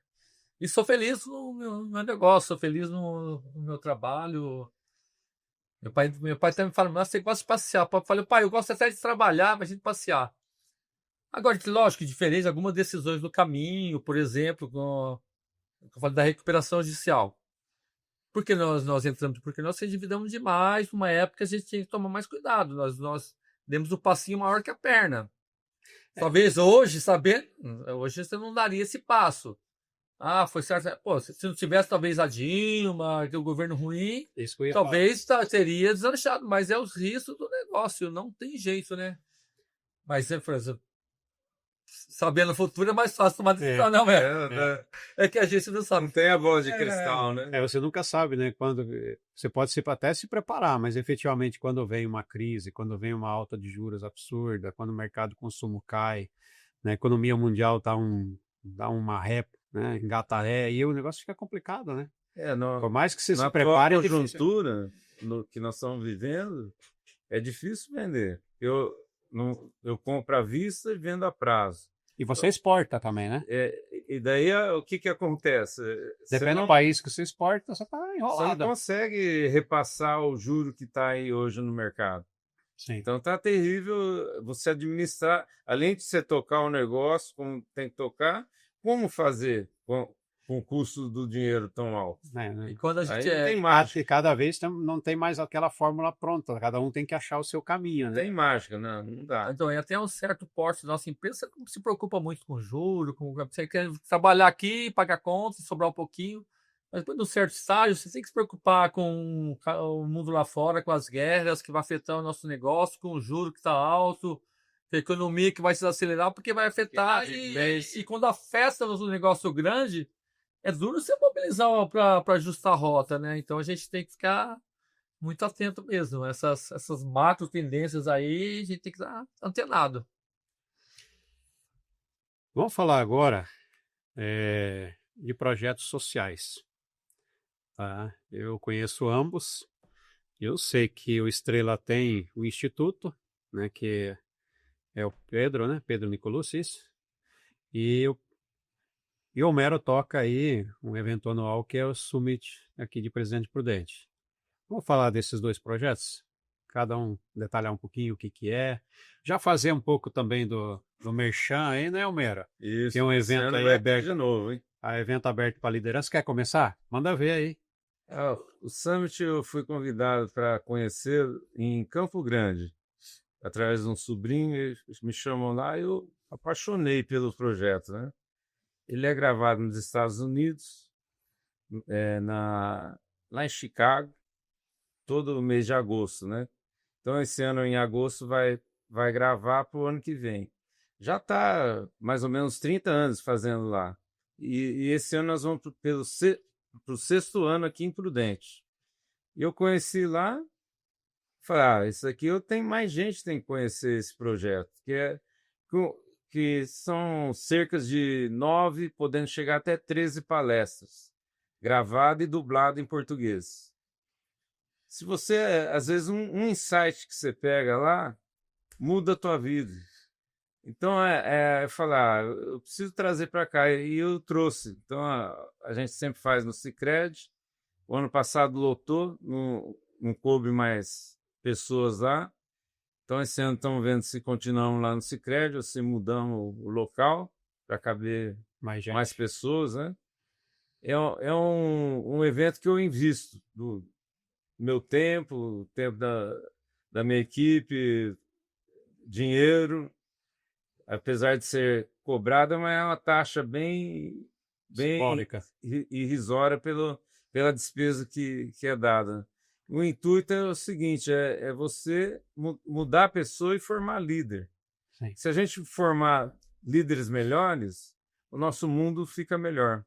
E sou feliz no meu negócio, sou feliz no meu trabalho. Meu pai também me fala, mas você gosta de passear. Eu falei, pai, eu gosto até de trabalhar, mas de passear. Agora, lógico, diferente algumas decisões do caminho, por exemplo, eu falei da recuperação judicial. Por que nós entramos? Porque nós se endividamos demais, numa época a gente tinha que tomar mais cuidado. Nós demos um passinho maior que a perna. Talvez hoje você não daria esse passo. Foi certo. Pô, se não tivesse talvez a Dilma, que o governo ruim, talvez teria deslanchado. Mas é os riscos do negócio, não tem jeito, né? Mas, por exemplo, sabendo o futuro é mais fácil tomar decisão, não é? É que a gente não sabe. Não tem a bola de cristal, né? Você nunca sabe, né? Quando você pode até se preparar, mas efetivamente quando vem uma crise, quando vem uma alta de juros absurda, quando o mercado de consumo cai, né? A economia mundial dá uma ré, né? Engata ré, e o negócio fica complicado, né? Por mais que você se prepare, na conjuntura que nós estamos vivendo, é difícil vender. Eu compro à vista e vendo a prazo. E você exporta também, né? E daí o que acontece? Depende do país que você exporta, você está enrolado. Você não consegue repassar o juro que está aí hoje no mercado. Sim. Então está terrível você administrar, além de você tocar o negócio como tem que tocar, como fazer com o custo do dinheiro tão alto? E quando a gente tem mágica. E cada vez não tem mais aquela fórmula pronta, cada um tem que achar o seu caminho, né? Tem mágica, não dá. Então, até um certo porte da nossa empresa, você não se preocupa muito com juros, você quer trabalhar aqui, pagar contas, sobrar um pouquinho, mas depois de um certo estágio, você tem que se preocupar com o mundo lá fora, com as guerras que vai afetar o nosso negócio, com o juro que está alto, a economia que vai se acelerar, porque vai afetar. E quando afeta o negócio grande, é duro você mobilizar para ajustar a rota, né? Então a gente tem que ficar muito atento mesmo. Essas macro tendências aí, a gente tem que estar antenado. Vamos falar agora de projetos sociais. Tá? Eu conheço ambos. Eu sei que o Estrela tem o Instituto, né, que é o Pedro, né? Pedro Nicolucci, isso. E o Homero toca aí um evento anual que é o Summit aqui de Presidente Prudente. Vamos falar desses dois projetos? Cada um detalhar um pouquinho o que é. Já fazer um pouco também do merchan aí, né, Homero? Isso. Tem um evento aí aberto. De novo, hein? Evento aberto para liderança. Quer começar? Manda ver aí. O Summit eu fui convidado para conhecer em Campo Grande, através de um sobrinho. Eles me chamam lá e eu apaixonei pelo projeto, né? Ele é gravado nos Estados Unidos, lá em Chicago, todo mês de agosto, né? Então, esse ano, em agosto, vai gravar para o ano que vem. Já está mais ou menos 30 anos fazendo lá. E esse ano nós vamos pelo para o 6º ano aqui em Prudente. E eu conheci lá, falei, isso aqui eu tenho mais gente que tem que conhecer esse projeto, que são cerca de 9, podendo chegar até 13 palestras, gravado e dublado em português. Se você, às vezes, um insight que você pega lá, muda a tua vida. Então, falar, eu preciso trazer para cá, e eu trouxe. Então, a gente sempre faz no Sicredi. O ano passado lotou, não coube mais pessoas lá. Então, esse ano estamos vendo se continuamos lá no Sicredi ou se mudamos o local para caber mais pessoas, né? É um evento que eu invisto do meu tempo, o tempo da minha equipe, dinheiro, apesar de ser cobrada, mas é uma taxa bem Simbólica. irrisória pela despesa que é dada. O intuito é o seguinte, é você mudar a pessoa e formar líder. Sim. Se a gente formar líderes melhores, o nosso mundo fica melhor.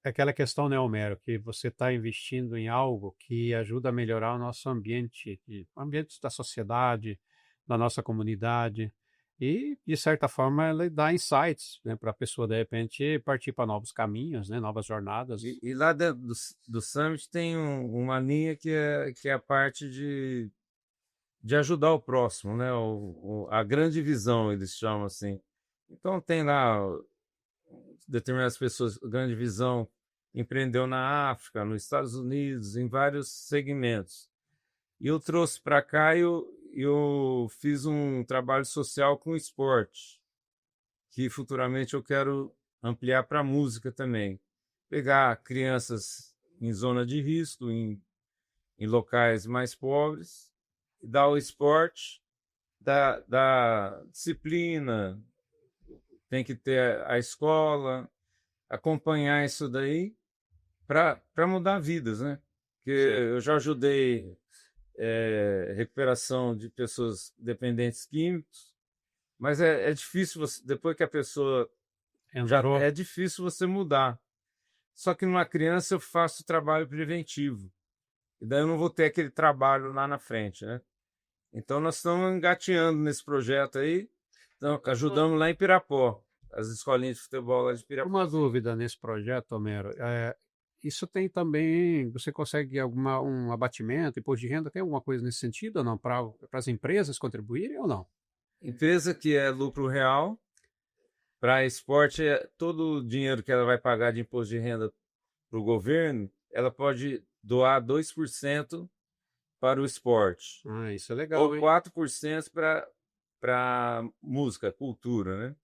Aquela questão, né, Homero, que você está investindo em algo que ajuda a melhorar o nosso ambiente, o ambiente da sociedade, da nossa comunidade, e, de certa forma, ela dá insights, né, para a pessoa, de repente, partir para novos caminhos, né, novas jornadas. E lá dentro do Summit tem uma linha que é a parte de ajudar o próximo, né, a grande visão, eles chamam assim. Então, tem lá determinadas pessoas, grande visão, empreendeu na África, nos Estados Unidos, em vários segmentos. E eu trouxe para cá e eu fiz um trabalho social com esporte, que futuramente eu quero ampliar para a música também. Pegar crianças em zona de risco, em locais mais pobres, e dar o esporte, da disciplina, tem que ter a escola, acompanhar isso daí para mudar vidas, né? Porque eu já ajudei recuperação de pessoas dependentes químicos, mas é difícil depois que a pessoa Entrou. é difícil você mudar. Só que numa criança eu faço trabalho preventivo, e daí eu não vou ter aquele trabalho lá na frente, né? Então nós estamos engateando nesse projeto aí. Então, ajudamos lá em Pirapó, as escolinhas de futebol lá de Pirapó. Uma dúvida nesse projeto, Homero, isso tem também, você consegue um abatimento, imposto de renda, tem alguma coisa nesse sentido ou não, para as empresas contribuírem ou não? Empresa que é lucro real, para esporte, todo o dinheiro que ela vai pagar de imposto de renda para o governo, ela pode doar 2% para o esporte. Isso é legal, ou 4% para música, cultura, né?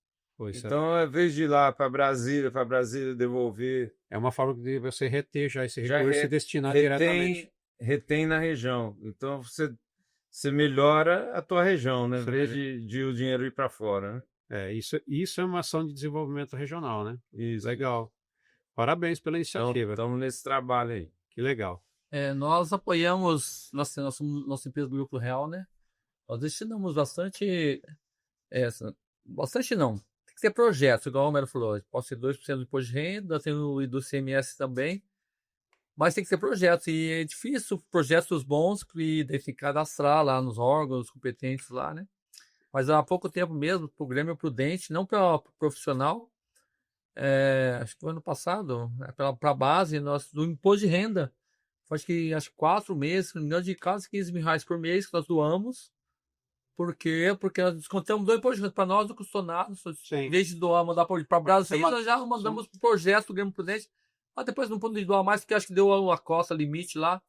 Então, ao invés de ir lá para Brasília devolver... É uma forma de você reter já esse recurso e destinar diretamente. Retém na região. Então, você melhora a tua região, né? Em vez de o dinheiro ir para fora, né? Isso é uma ação de desenvolvimento regional, né? Isso. Legal. Parabéns pela iniciativa. Então, estamos nesse trabalho aí. Que legal. Nós apoiamos nossa empresa do Grupo Real, né? Nós destinamos bastante não, tem que ser projetos, igual o Homero falou, pode ser 2% do imposto de renda, tem o do CMS também, mas tem que ser projetos, e é difícil projetos bons que daí tem que cadastrar lá nos órgãos competentes lá, né? Mas há pouco tempo mesmo, o Grêmio Prudente, não para profissional, acho que foi ano passado, para a base do imposto de renda, acho que 4 meses, se não me engano, de quase R$15.000 por mês que nós doamos. Por quê? Porque nós descontamos 2 impostos para nós, não custou nada. Em vez de doar, mandar para Brasil, nós já mandamos para o projeto do Grêmio Prudente. Mas depois não pode doar mais, porque acho que deu uma costa limite lá.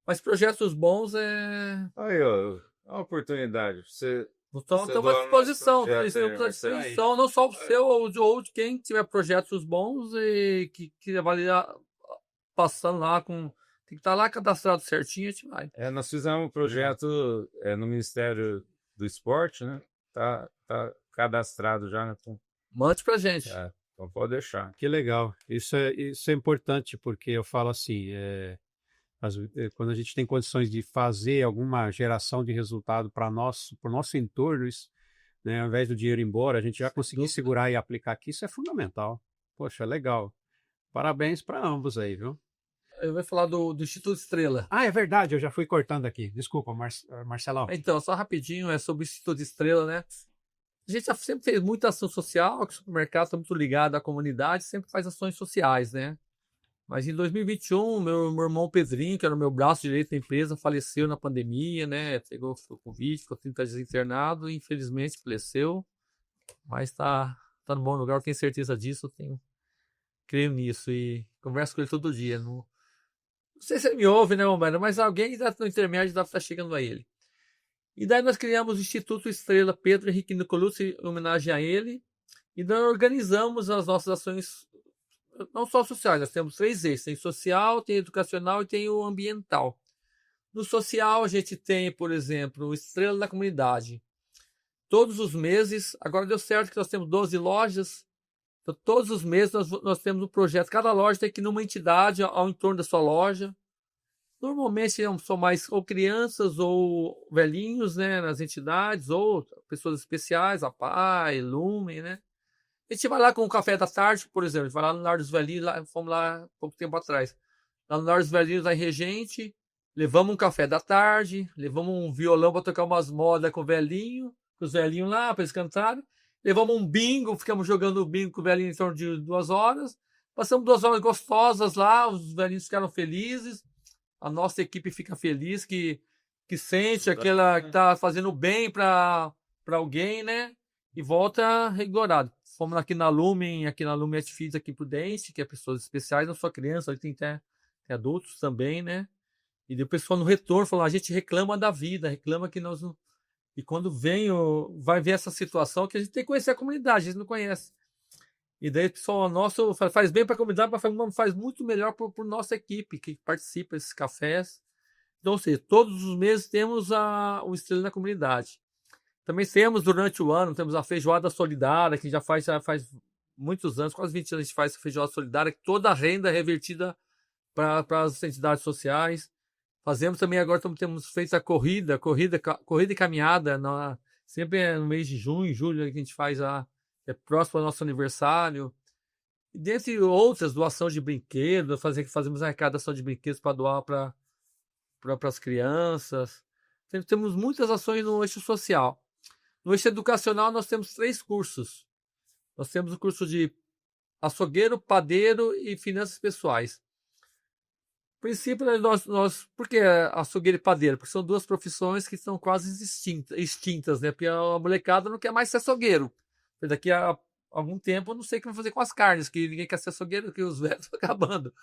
Mas projetos bons Aí, ó, é uma oportunidade. Estamos à disposição. Não só o seu ou de quem tiver projetos bons e que avaliar passando lá com... Tem que estar lá cadastrado certinho, a gente vai. Nós fizemos um projeto no Ministério do Esporte, né? Tá cadastrado já, né? Mande pra gente. Então pode deixar. Que legal. Isso é importante, porque eu falo assim, quando a gente tem condições de fazer alguma geração de resultado para o nosso entorno, né, ao invés do dinheiro ir embora, a gente já conseguir segurar e aplicar aqui, isso é fundamental. Poxa, legal. Parabéns para ambos aí, viu? Eu vou falar do Instituto Estrela. Ah, é verdade, eu já fui cortando aqui. Desculpa, Marcelão. Então, só rapidinho, é sobre o Instituto Estrela, né? A gente já sempre fez muita ação social, que o supermercado está muito ligado à comunidade, sempre faz ações sociais, né? Mas em 2021, meu irmão Pedrinho, que era o meu braço direito da empresa, faleceu na pandemia, né? Pegou o Covid, ficou 30 dias internado e infelizmente faleceu. Mas tá no bom lugar, eu tenho certeza disso, creio nisso e converso com ele todo dia. Não sei se ele me ouve, né, Romero? Mas alguém no intermédio deve estar chegando a ele. E daí nós criamos o Instituto Estrela Pedro Henrique Nicolucci em homenagem a ele. E nós organizamos as nossas ações, não só sociais, nós temos 3 eixos. Tem social, tem educacional e tem o ambiental. No social a gente tem, por exemplo, o Estrela da Comunidade. Todos os meses, agora deu certo que nós temos 12 lojas. Então, todos os meses nós temos um projeto. Cada loja tem que ir numa entidade ao entorno da sua loja. Normalmente são mais ou crianças ou velhinhos, né, nas entidades, ou pessoas especiais, a PAI, Lumen, né? A gente vai lá com o café da tarde, por exemplo, a gente vai lá no Lar dos Velhinhos, fomos lá pouco tempo atrás. Lá no Lar dos Velhinhos, lá em Regente, levamos um café da tarde, levamos um violão para tocar umas modas com o velhinho, com os velhinhos lá, para eles cantarem. Levamos um bingo, ficamos jogando bingo com o velhinho em torno de 2 horas. Passamos 2 horas gostosas lá, os velhinhos ficaram felizes. A nossa equipe fica feliz que sente aquela que está fazendo bem para alguém, né? E volta revigorado. Fomos aqui na Lumen Edifício aqui Prudente, que é pessoas especiais, não só crianças, tem até adultos também, né? E daí o pessoal no retorno falou, a gente reclama da vida, reclama que nós não... E quando vai ver essa situação, que a gente tem que conhecer a comunidade, a gente não conhece. E daí o pessoal nosso faz bem para a comunidade, mas faz muito melhor por nossa equipe que participa desses cafés. Então, ou seja, todos os meses temos o Estrela na Comunidade. Também temos durante o ano, temos a Feijoada Solidária, que já faz muitos anos, quase 20 anos a gente faz a Feijoada Solidária, que toda a renda é revertida para as entidades sociais. Fazemos também agora, temos feito a corrida e caminhada, sempre no mês de junho, julho, que a gente faz é próximo ao nosso aniversário. E dentre outras, doação de brinquedos, fazemos arrecadação de brinquedos para doar para as crianças. Temos muitas ações no eixo social. No eixo educacional, nós temos 3 cursos. Nós temos o curso de açougueiro, padeiro e finanças pessoais. No princípio, por que açougueiro e padeiro? Porque são 2 profissões que estão quase extintas, né? Porque a molecada não quer mais ser açougueiro. Daqui a algum tempo, eu não sei o que vão fazer com as carnes, que ninguém quer ser açougueiro, que os velhos estão acabando.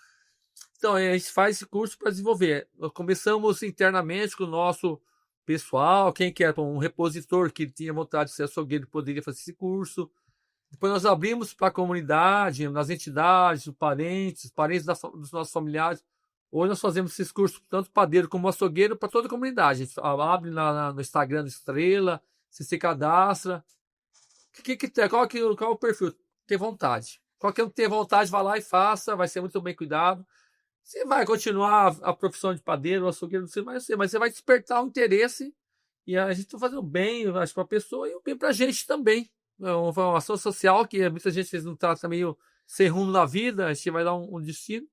Então, a gente faz esse curso para desenvolver. Nós começamos internamente com o nosso pessoal, quem quer um repositor que tinha vontade de ser açougueiro poderia fazer esse curso. Depois nós abrimos para a comunidade, nas entidades, parentes dos nossos familiares. Hoje nós fazemos esses cursos, tanto padeiro como açougueiro, para toda a comunidade. A gente abre no Instagram do Estrela, você se cadastra. Qual é o perfil? Ter vontade. Qualquer um que tenha vontade, vai lá e faça, vai ser muito bem cuidado. Você vai continuar a profissão de padeiro, açougueiro, não sei mais, mas você vai despertar o interesse e a gente está fazendo bem, acho, para a pessoa e o bem para a gente também. É uma ação social que muita gente não está meio sem rumo na vida, a gente vai dar um destino.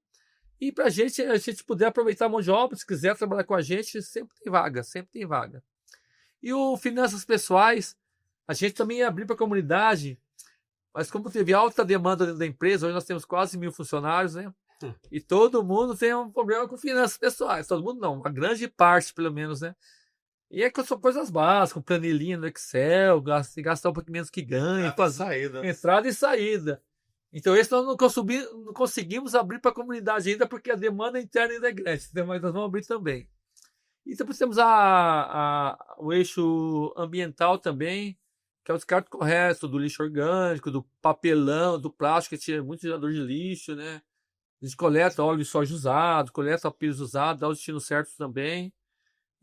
E para a gente puder aproveitar a mão de obra, se quiser trabalhar com a gente, sempre tem vaga, sempre tem vaga. E o Finanças Pessoais, a gente também ia abrir para a comunidade, mas como teve alta demanda dentro da empresa, hoje nós temos quase 1.000 funcionários, né? E todo mundo tem um problema com finanças pessoais. Todo mundo não, uma grande parte, pelo menos, né? E é que são coisas básicas, planilhinha no Excel, gastar um pouquinho menos que ganha, entrada e saída. Então, esse nós não conseguimos abrir para a comunidade ainda, porque a demanda interna ainda é grande, mas nós vamos abrir também. E depois temos o eixo ambiental também, que é o descarte correto do lixo orgânico, do papelão, do plástico, que tinha muito gerador de lixo, né? A gente coleta óleo de soja usado, coleta pires usado, dá o destino certo também.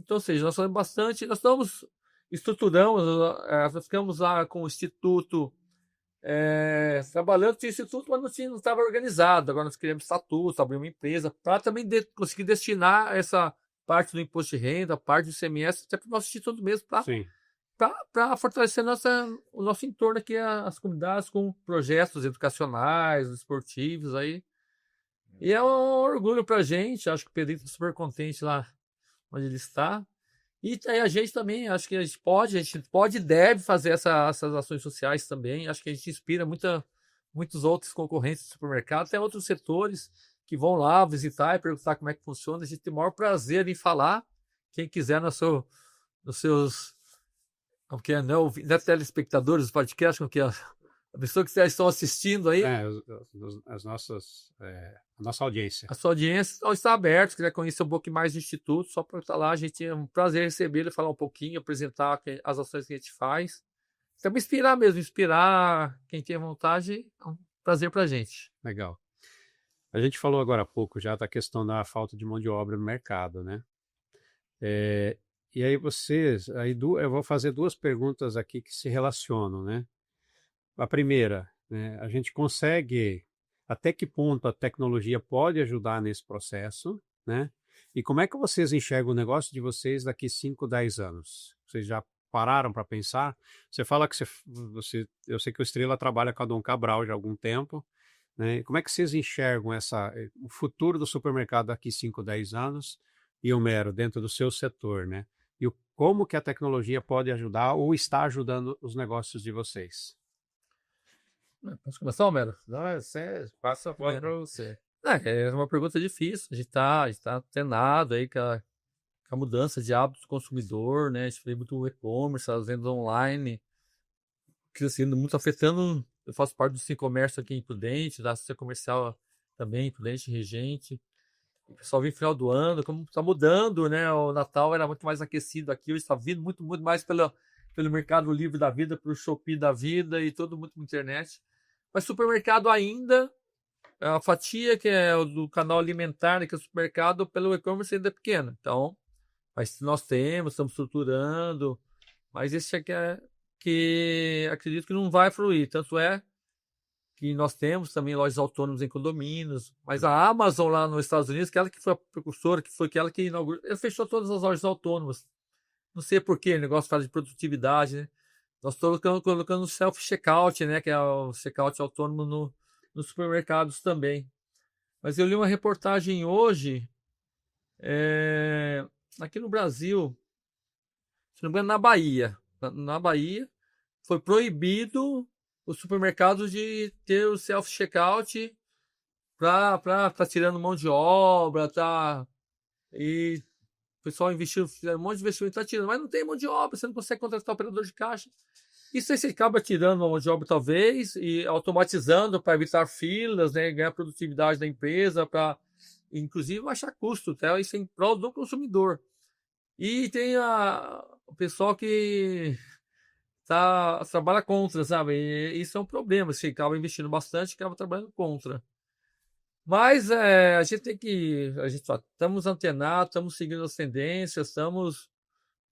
Então, ou seja, nós falamos bastante, nós estamos estruturando, nós ficamos lá com o Instituto, trabalhando com o Instituto, mas não estava organizado. Agora nós criamos estatuto, abrimos uma empresa, para também conseguir destinar essa parte do imposto de renda, parte do ICMS, até para o nosso Instituto mesmo, para fortalecer o nosso entorno aqui, as comunidades com projetos educacionais, esportivos, aí, E é um orgulho para a gente, acho que o Pedrito está super contente lá onde ele está. E aí a gente também, acho que a gente pode e deve fazer essas ações sociais também. Acho que a gente inspira muitos outros concorrentes do supermercado, até outros setores que vão lá visitar e perguntar como é que funciona. A gente tem o maior prazer em falar. Quem quiser nos seus como que é, não é telespectadores do podcast, como que é? A pessoa que vocês estão assistindo aí. A nossa audiência. A sua audiência está aberta, se quiser conhecer um pouco mais do Instituto, só para estar lá, a gente é um prazer recebê-lo, falar um pouquinho, apresentar as ações que a gente faz. Também inspirar quem tem vontade, é um prazer para a gente. Legal. A gente falou agora há pouco já da questão da falta de mão de obra no mercado, né? E aí eu vou fazer duas perguntas aqui que se relacionam, né? A primeira, né, a gente consegue, até que ponto a tecnologia pode ajudar nesse processo, né? E como é que vocês enxergam o negócio de vocês daqui 5, 10 anos? Vocês já pararam para pensar? Você fala que eu sei que o Estrela trabalha com a Dom Cabral já há algum tempo, né? E como é que vocês enxergam o futuro do supermercado daqui 5, 10 anos e o Mero dentro do seu setor, né? E como que a tecnologia pode ajudar ou está ajudando os negócios de vocês? Posso começar, Homero? Não, você passa a bola para você. É uma pergunta difícil. A gente tá antenado aí com a mudança de hábitos do consumidor, né? A gente vê muito e-commerce, as vendas online, crescendo muito, afetando. Eu faço parte do e-commerce aqui em Prudente, da assistência comercial também, Prudente, Regente. O pessoal vem no final do ano, como está mudando, né? O Natal era muito mais aquecido aqui, hoje está vindo muito mais pelo Mercado Livre da vida, pelo Shopee da vida e todo muito na internet. Mas supermercado ainda, a fatia que é do canal alimentar, né, que é o supermercado, pelo e-commerce ainda é pequena. Então, mas nós estamos estruturando, mas esse aqui que acredito que não vai fluir. Tanto é que nós temos também lojas autônomas em condomínios, mas a Amazon lá nos Estados Unidos, aquela que foi a precursora, que foi aquela que inaugurou, ela fechou todas as lojas autônomas. Não sei por quê, o negócio fala de produtividade, né? Nós estamos colocando o self-checkout, né? Que é o checkout autônomo nos supermercados também. Mas eu li uma reportagem hoje, aqui no Brasil, se não me engano, na Bahia. Na Bahia, foi proibido os supermercados de ter o self-checkout para tá tirando mão de obra, e o pessoal fizeram um monte de investimento, está tirando, mas não tem mão de obra, você não consegue contratar operador de caixa. Isso aí você acaba tirando a mão de obra, talvez, e automatizando para evitar filas, né, ganhar produtividade da empresa, para, inclusive, baixar custo, tá? Isso é em prol do consumidor. E tem o pessoal que trabalha contra, sabe? E isso é um problema, você acaba investindo bastante, acaba trabalhando contra. Mas a gente estamos antenados, estamos seguindo as tendências, estamos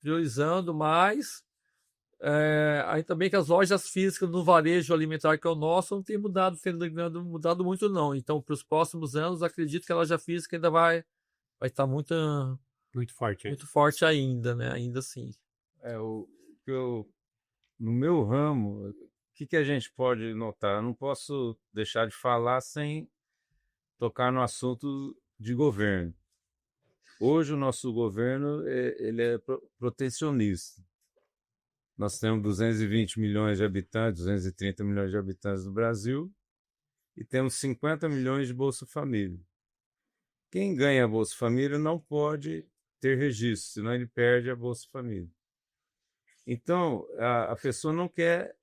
priorizando mais. Ainda bem que as lojas físicas no varejo alimentar, que é o nosso, não tem mudado muito, não. Então, para os próximos anos, acredito que a loja física ainda vai estar muito forte, muito forte ainda, né? Ainda assim. No meu ramo, o que a gente pode notar? Eu não posso deixar de falar sem tocar no assunto de governo. Hoje o nosso governo ele é protecionista. Nós temos 220 milhões de habitantes, 230 milhões de habitantes no Brasil e temos 50 milhões de Bolsa Família. Quem ganha a Bolsa Família não pode ter registro, senão ele perde a Bolsa Família. Então, a pessoa não quer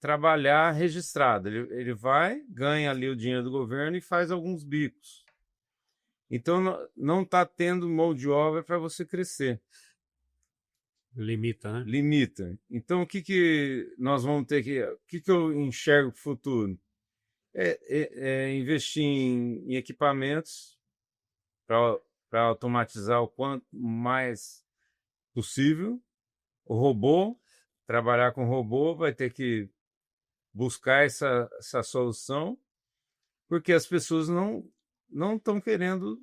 trabalhar registrado. Ele vai, ganha ali o dinheiro do governo e faz alguns bicos. Então, não está tendo mão de obra para você crescer. Limita, né? Limita. Então, o que nós vamos ter que... O que eu enxergo para o futuro? Investir em equipamentos para automatizar o quanto mais possível. O robô, trabalhar com robô, vai ter que buscar essa solução, porque as pessoas não estão querendo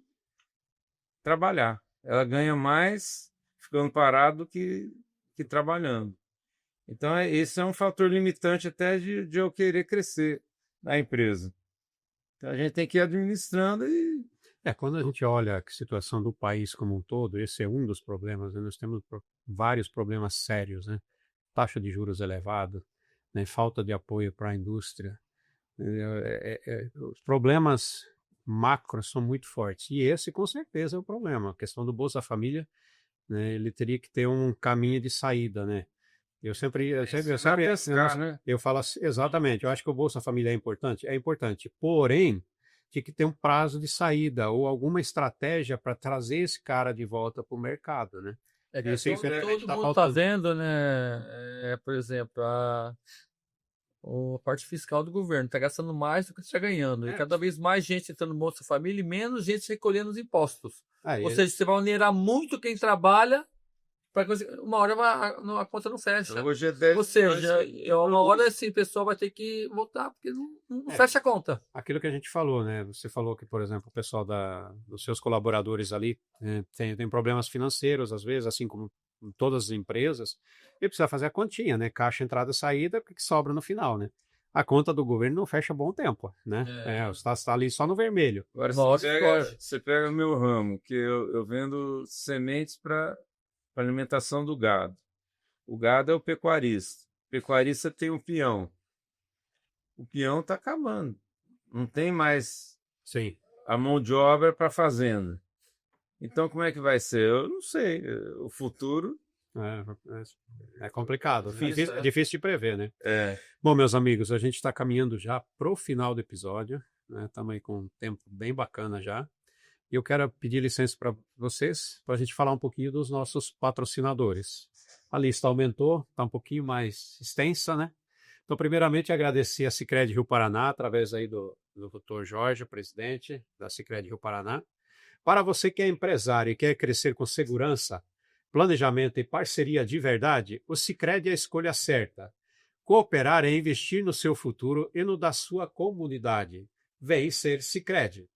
trabalhar. Ela ganha mais ficando parado que trabalhando. Então, esse é um fator limitante até de eu querer crescer na empresa. Então a gente tem que ir administrando e Quando a gente olha a situação do país como um todo, esse é um dos problemas, né? Nós temos vários problemas sérios, né? Taxa de juros elevada, né? Falta de apoio para a indústria. Os problemas macros são muito fortes. E esse, com certeza, é o problema. A questão do Bolsa Família, né? Ele teria que ter um caminho de saída, né? Eu falo assim, exatamente. Eu acho que o Bolsa Família é importante. Porém, tinha que ter um prazo de saída ou alguma estratégia para trazer esse cara de volta para o mercado, né? Todo mundo está fazendo, né? Por exemplo, a parte fiscal do governo está gastando mais do que está ganhando. E cada vez mais gente entrando no Bolsa Família e menos gente recolhendo os impostos. Ou seja, você vai onerar muito quem trabalha, para uma hora a conta não fecha. Hoje é 10, ou seja, uma hora esse pessoal vai ter que voltar, porque não fecha a conta. Aquilo que a gente falou, né? Você falou que, por exemplo, o pessoal dos seus colaboradores ali tem problemas financeiros, às vezes, assim como todas as empresas, e precisa fazer a continha, né? Caixa, entrada, saída, o que sobra no final, né? A conta do governo não fecha há bom tempo, né? Você está ali só no vermelho. Agora, você pega o meu ramo, que eu vendo sementes para alimentação do gado. O gado é o pecuarista. O pecuarista tem um peão. O peão está acabando. Não tem mais a mão de obra para a fazenda. Então, como é que vai ser? Eu não sei. O futuro... É complicado. É difícil de prever, né? É. Bom, meus amigos, a gente está caminhando já para o final do episódio. Estamos aí com um tempo bem bacana já. E eu quero pedir licença para vocês, para a gente falar um pouquinho dos nossos patrocinadores. A lista aumentou, está um pouquinho mais extensa, né? Então, primeiramente, agradecer a Sicredi Rio Paraná, através aí do Dr. Jorge, presidente da Sicredi Rio Paraná. Para você que é empresário e quer crescer com segurança, planejamento e parceria de verdade, o Sicredi é a escolha certa. Cooperar é investir no seu futuro e no da sua comunidade. Vem ser Sicredi.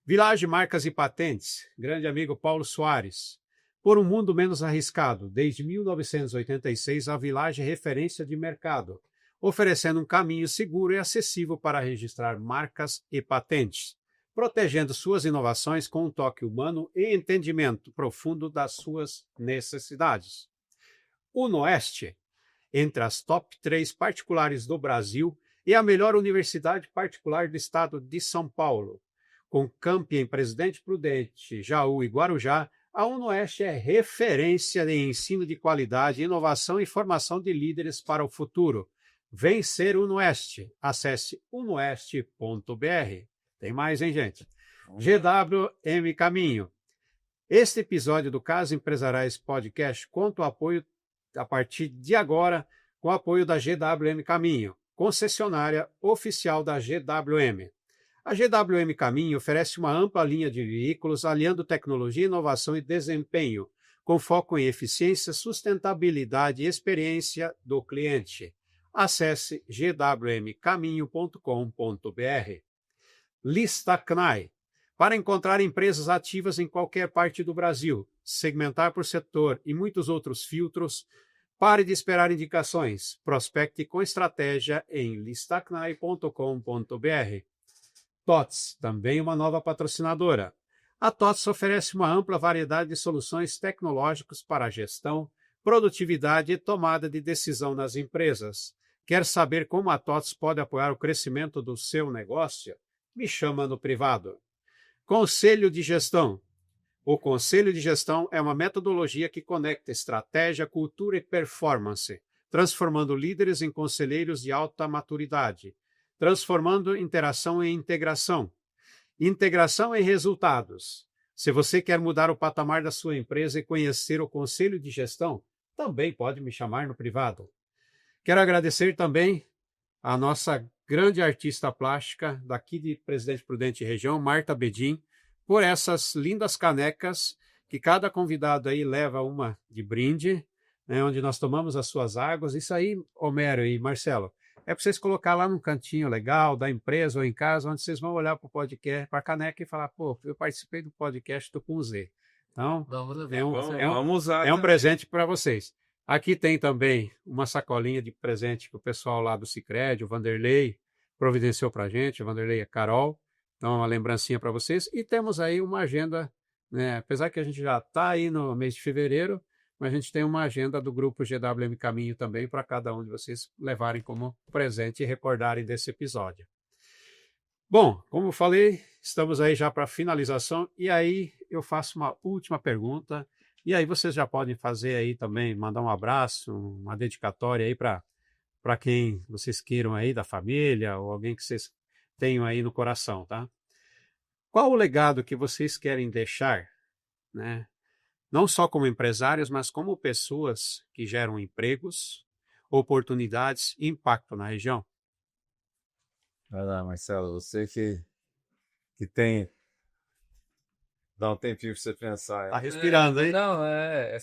Village Marcas e Patentes, grande amigo Paulo Soares. Por um mundo menos arriscado, desde 1986 a Village é referência de mercado, oferecendo um caminho seguro e acessível para registrar marcas e patentes, protegendo suas inovações com um toque humano e entendimento profundo das suas necessidades. UnoOeste, entre as top 3 particulares do Brasil e a melhor universidade particular do estado de São Paulo. Com campi em Presidente Prudente, Jaú e Guarujá, a UnoOeste é referência em ensino de qualidade, inovação e formação de líderes para o futuro. Vem ser UnoOeste. Acesse unoeste.br. Tem mais, hein, gente? GWM Caminho. Este episódio do Casos Empresariais Podcast conta o apoio, a partir de agora, com o apoio da GWM Caminho, concessionária oficial da GWM. A GWM Caminho oferece uma ampla linha de veículos, aliando tecnologia, inovação e desempenho, com foco em eficiência, sustentabilidade e experiência do cliente. Acesse gwmcaminho.com.br. Lista CNAE. Para encontrar empresas ativas em qualquer parte do Brasil, segmentar por setor e muitos outros filtros, pare de esperar indicações. Prospecte com estratégia em listacnae.com.br. TOTS, também uma nova patrocinadora. A TOTS oferece uma ampla variedade de soluções tecnológicas para a gestão, produtividade e tomada de decisão nas empresas. Quer saber como a TOTS pode apoiar o crescimento do seu negócio? Me chama no privado. Conselho de Gestão. O Conselho de Gestão é uma metodologia que conecta estratégia, cultura e performance, transformando líderes em conselheiros de alta maturidade, transformando interação em integração, integração em resultados. Se você quer mudar o patamar da sua empresa e conhecer o Conselho de Gestão, também pode me chamar no privado. Quero agradecer também a nossa grande artista plástica daqui de Presidente Prudente Região, Marta Bedin, por essas lindas canecas que cada convidado aí leva uma de brinde, né, onde nós tomamos as suas águas. Isso aí, Homero e Marcelo, é para vocês colocar lá num cantinho legal da empresa ou em casa, onde vocês vão olhar para o podcast, para a caneca e falar, pô, eu participei do podcast do Com Z. Então, é um presente para vocês. Aqui tem também uma sacolinha de presente que o pessoal lá do Sicredi, o Vanderlei, providenciou para a gente, o Vanderlei e a Carol. Então, uma lembrancinha para vocês. E temos aí uma agenda, né? Apesar que a gente já está aí no mês de fevereiro, mas a gente tem uma agenda do grupo GWM Caminho também para cada um de vocês levarem como presente e recordarem desse episódio. Bom, como eu falei, estamos aí já para finalização e aí eu faço uma última pergunta e aí vocês já podem fazer aí também, mandar um abraço, uma dedicatória aí para quem vocês queiram aí da família ou alguém que vocês tenham aí no coração, tá? Qual o legado que vocês querem deixar, né? Não só como empresários, mas como pessoas que geram empregos, oportunidades e impacto na região? Vai lá, Marcelo, você que tem. Dá um tempinho para você pensar. Tá respirando, hein? Não, É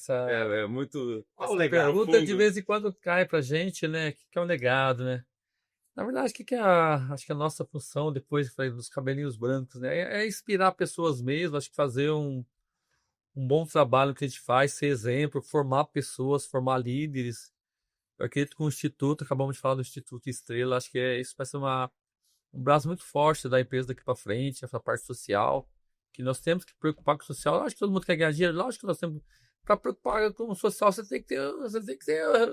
muito. Qual o essa legado? pergunta de vez em quando cai pra gente, né? O que é um legado, né? Na verdade, o que é acho que a nossa função depois dos cabelinhos brancos, né? É inspirar pessoas mesmo, acho que fazer um bom trabalho que a gente faz, ser exemplo, formar pessoas, formar líderes. Eu acredito que o Instituto, acabamos de falar do Instituto Estrela, acho que isso vai ser um braço muito forte da empresa daqui para frente, essa parte social, que nós temos que preocupar com o social. Lógico que todo mundo quer ganhar dinheiro, lógico que nós temos. Para preocupar com o social, você tem que ter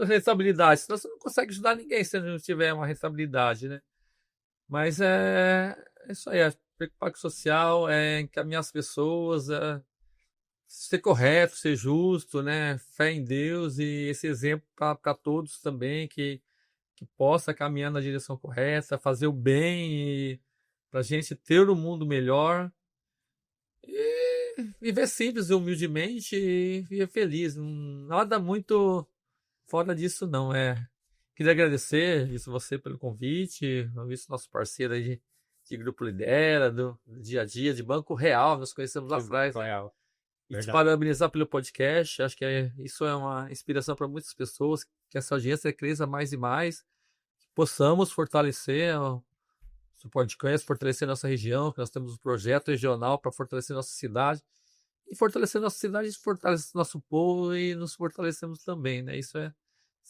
responsabilidade, senão você não consegue ajudar ninguém se não tiver uma responsabilidade, né? Mas é isso aí, preocupar com o social, encaminhar as pessoas, ser correto, ser justo, né? Fé em Deus e esse exemplo para todos também, que possa caminhar na direção correta, fazer o bem para a gente ter um mundo melhor e viver simples e humildemente e viver feliz. Nada muito fora disso, não. Queria agradecer isso você pelo convite, isso nosso parceiro aí de Grupo Lidera, do dia a dia, de Banco Real, nós conhecemos lá atrás. Real. E te parabenizar pelo podcast, acho que isso é uma inspiração para muitas pessoas, que essa audiência cresça mais e mais, que possamos fortalecer o podcast, fortalecer nossa região, que nós temos um projeto regional para fortalecer nossa cidade, e fortalecer nossa cidade, a gente fortalece nosso povo e nos fortalecemos também, né? Isso é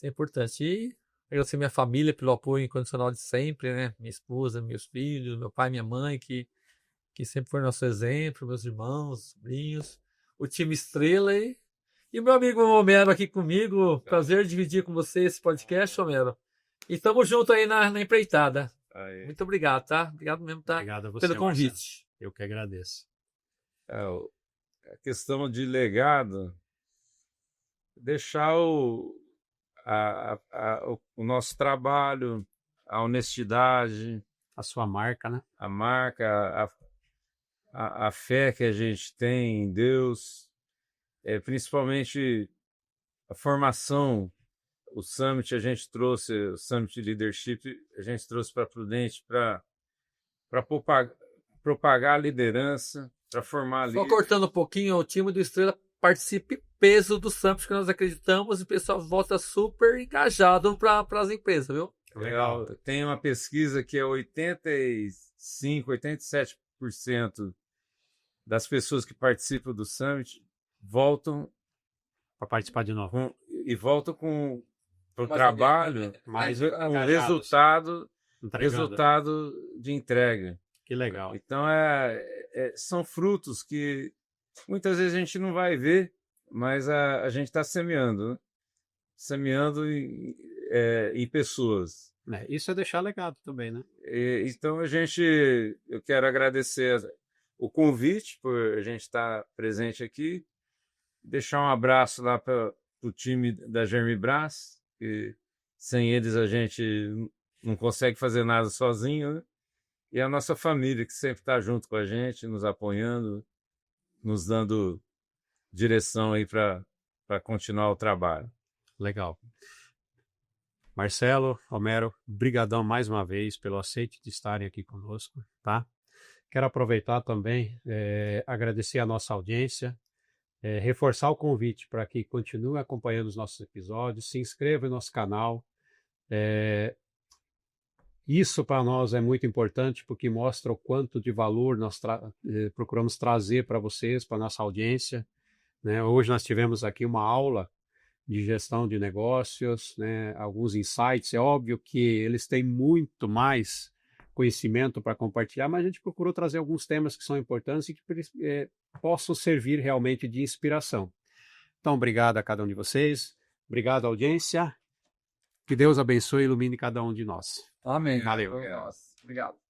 importante. E agradecer minha família pelo apoio incondicional de sempre, né? Minha esposa, meus filhos, meu pai, minha mãe, que sempre foi nosso exemplo, meus irmãos, sobrinhos, o time Estrela e o meu amigo Homero aqui comigo. Prazer dividir com você esse podcast, Homero. E estamos juntos aí na empreitada. Aí. Muito obrigado, tá? Obrigado mesmo, tá? Obrigado a você, pelo convite. Marcelo. Eu que agradeço. A questão de legado, deixar o nosso trabalho, a honestidade, a sua marca, né? A marca, a fé que a gente tem em Deus, principalmente a formação. O Summit a gente trouxe, o Summit Leadership, a gente trouxe para Prudente para propagar a liderança, para formar Só cortando um pouquinho, o time do Estrela participa em peso do Summit que nós acreditamos e o pessoal volta super engajado para as empresas, viu? Legal. Tem uma pesquisa que é 87% das pessoas que participam do Summit voltam para participar de novo. Voltam com o trabalho, mais um resultado de entrega. Que legal. Então, são frutos que muitas vezes a gente não vai ver, mas a gente está semeando, né? Semeando em pessoas. Isso é deixar legado também, né? Então, eu quero agradecer o convite por a gente estar presente aqui, deixar um abraço lá para o time da Germibras, que sem eles a gente não consegue fazer nada sozinho, né? E a nossa família, que sempre está junto com a gente, nos apoiando, nos dando direção aí para continuar o trabalho. Legal. Marcelo, Homero, brigadão mais uma vez pelo aceite de estarem aqui conosco, tá? Quero aproveitar também, agradecer a nossa audiência, reforçar o convite para que continue acompanhando os nossos episódios, se inscreva no nosso canal. Isso para nós é muito importante porque mostra o quanto de valor nós procuramos trazer para vocês, para a nossa audiência, né? Hoje nós tivemos aqui uma aula de gestão de negócios, né? Alguns insights. É óbvio que eles têm muito mais conhecimento para compartilhar, mas a gente procurou trazer alguns temas que são importantes e que possam servir realmente de inspiração. Então, obrigado a cada um de vocês, obrigado à audiência, que Deus abençoe e ilumine cada um de nós. Amém. Valeu. Obrigado.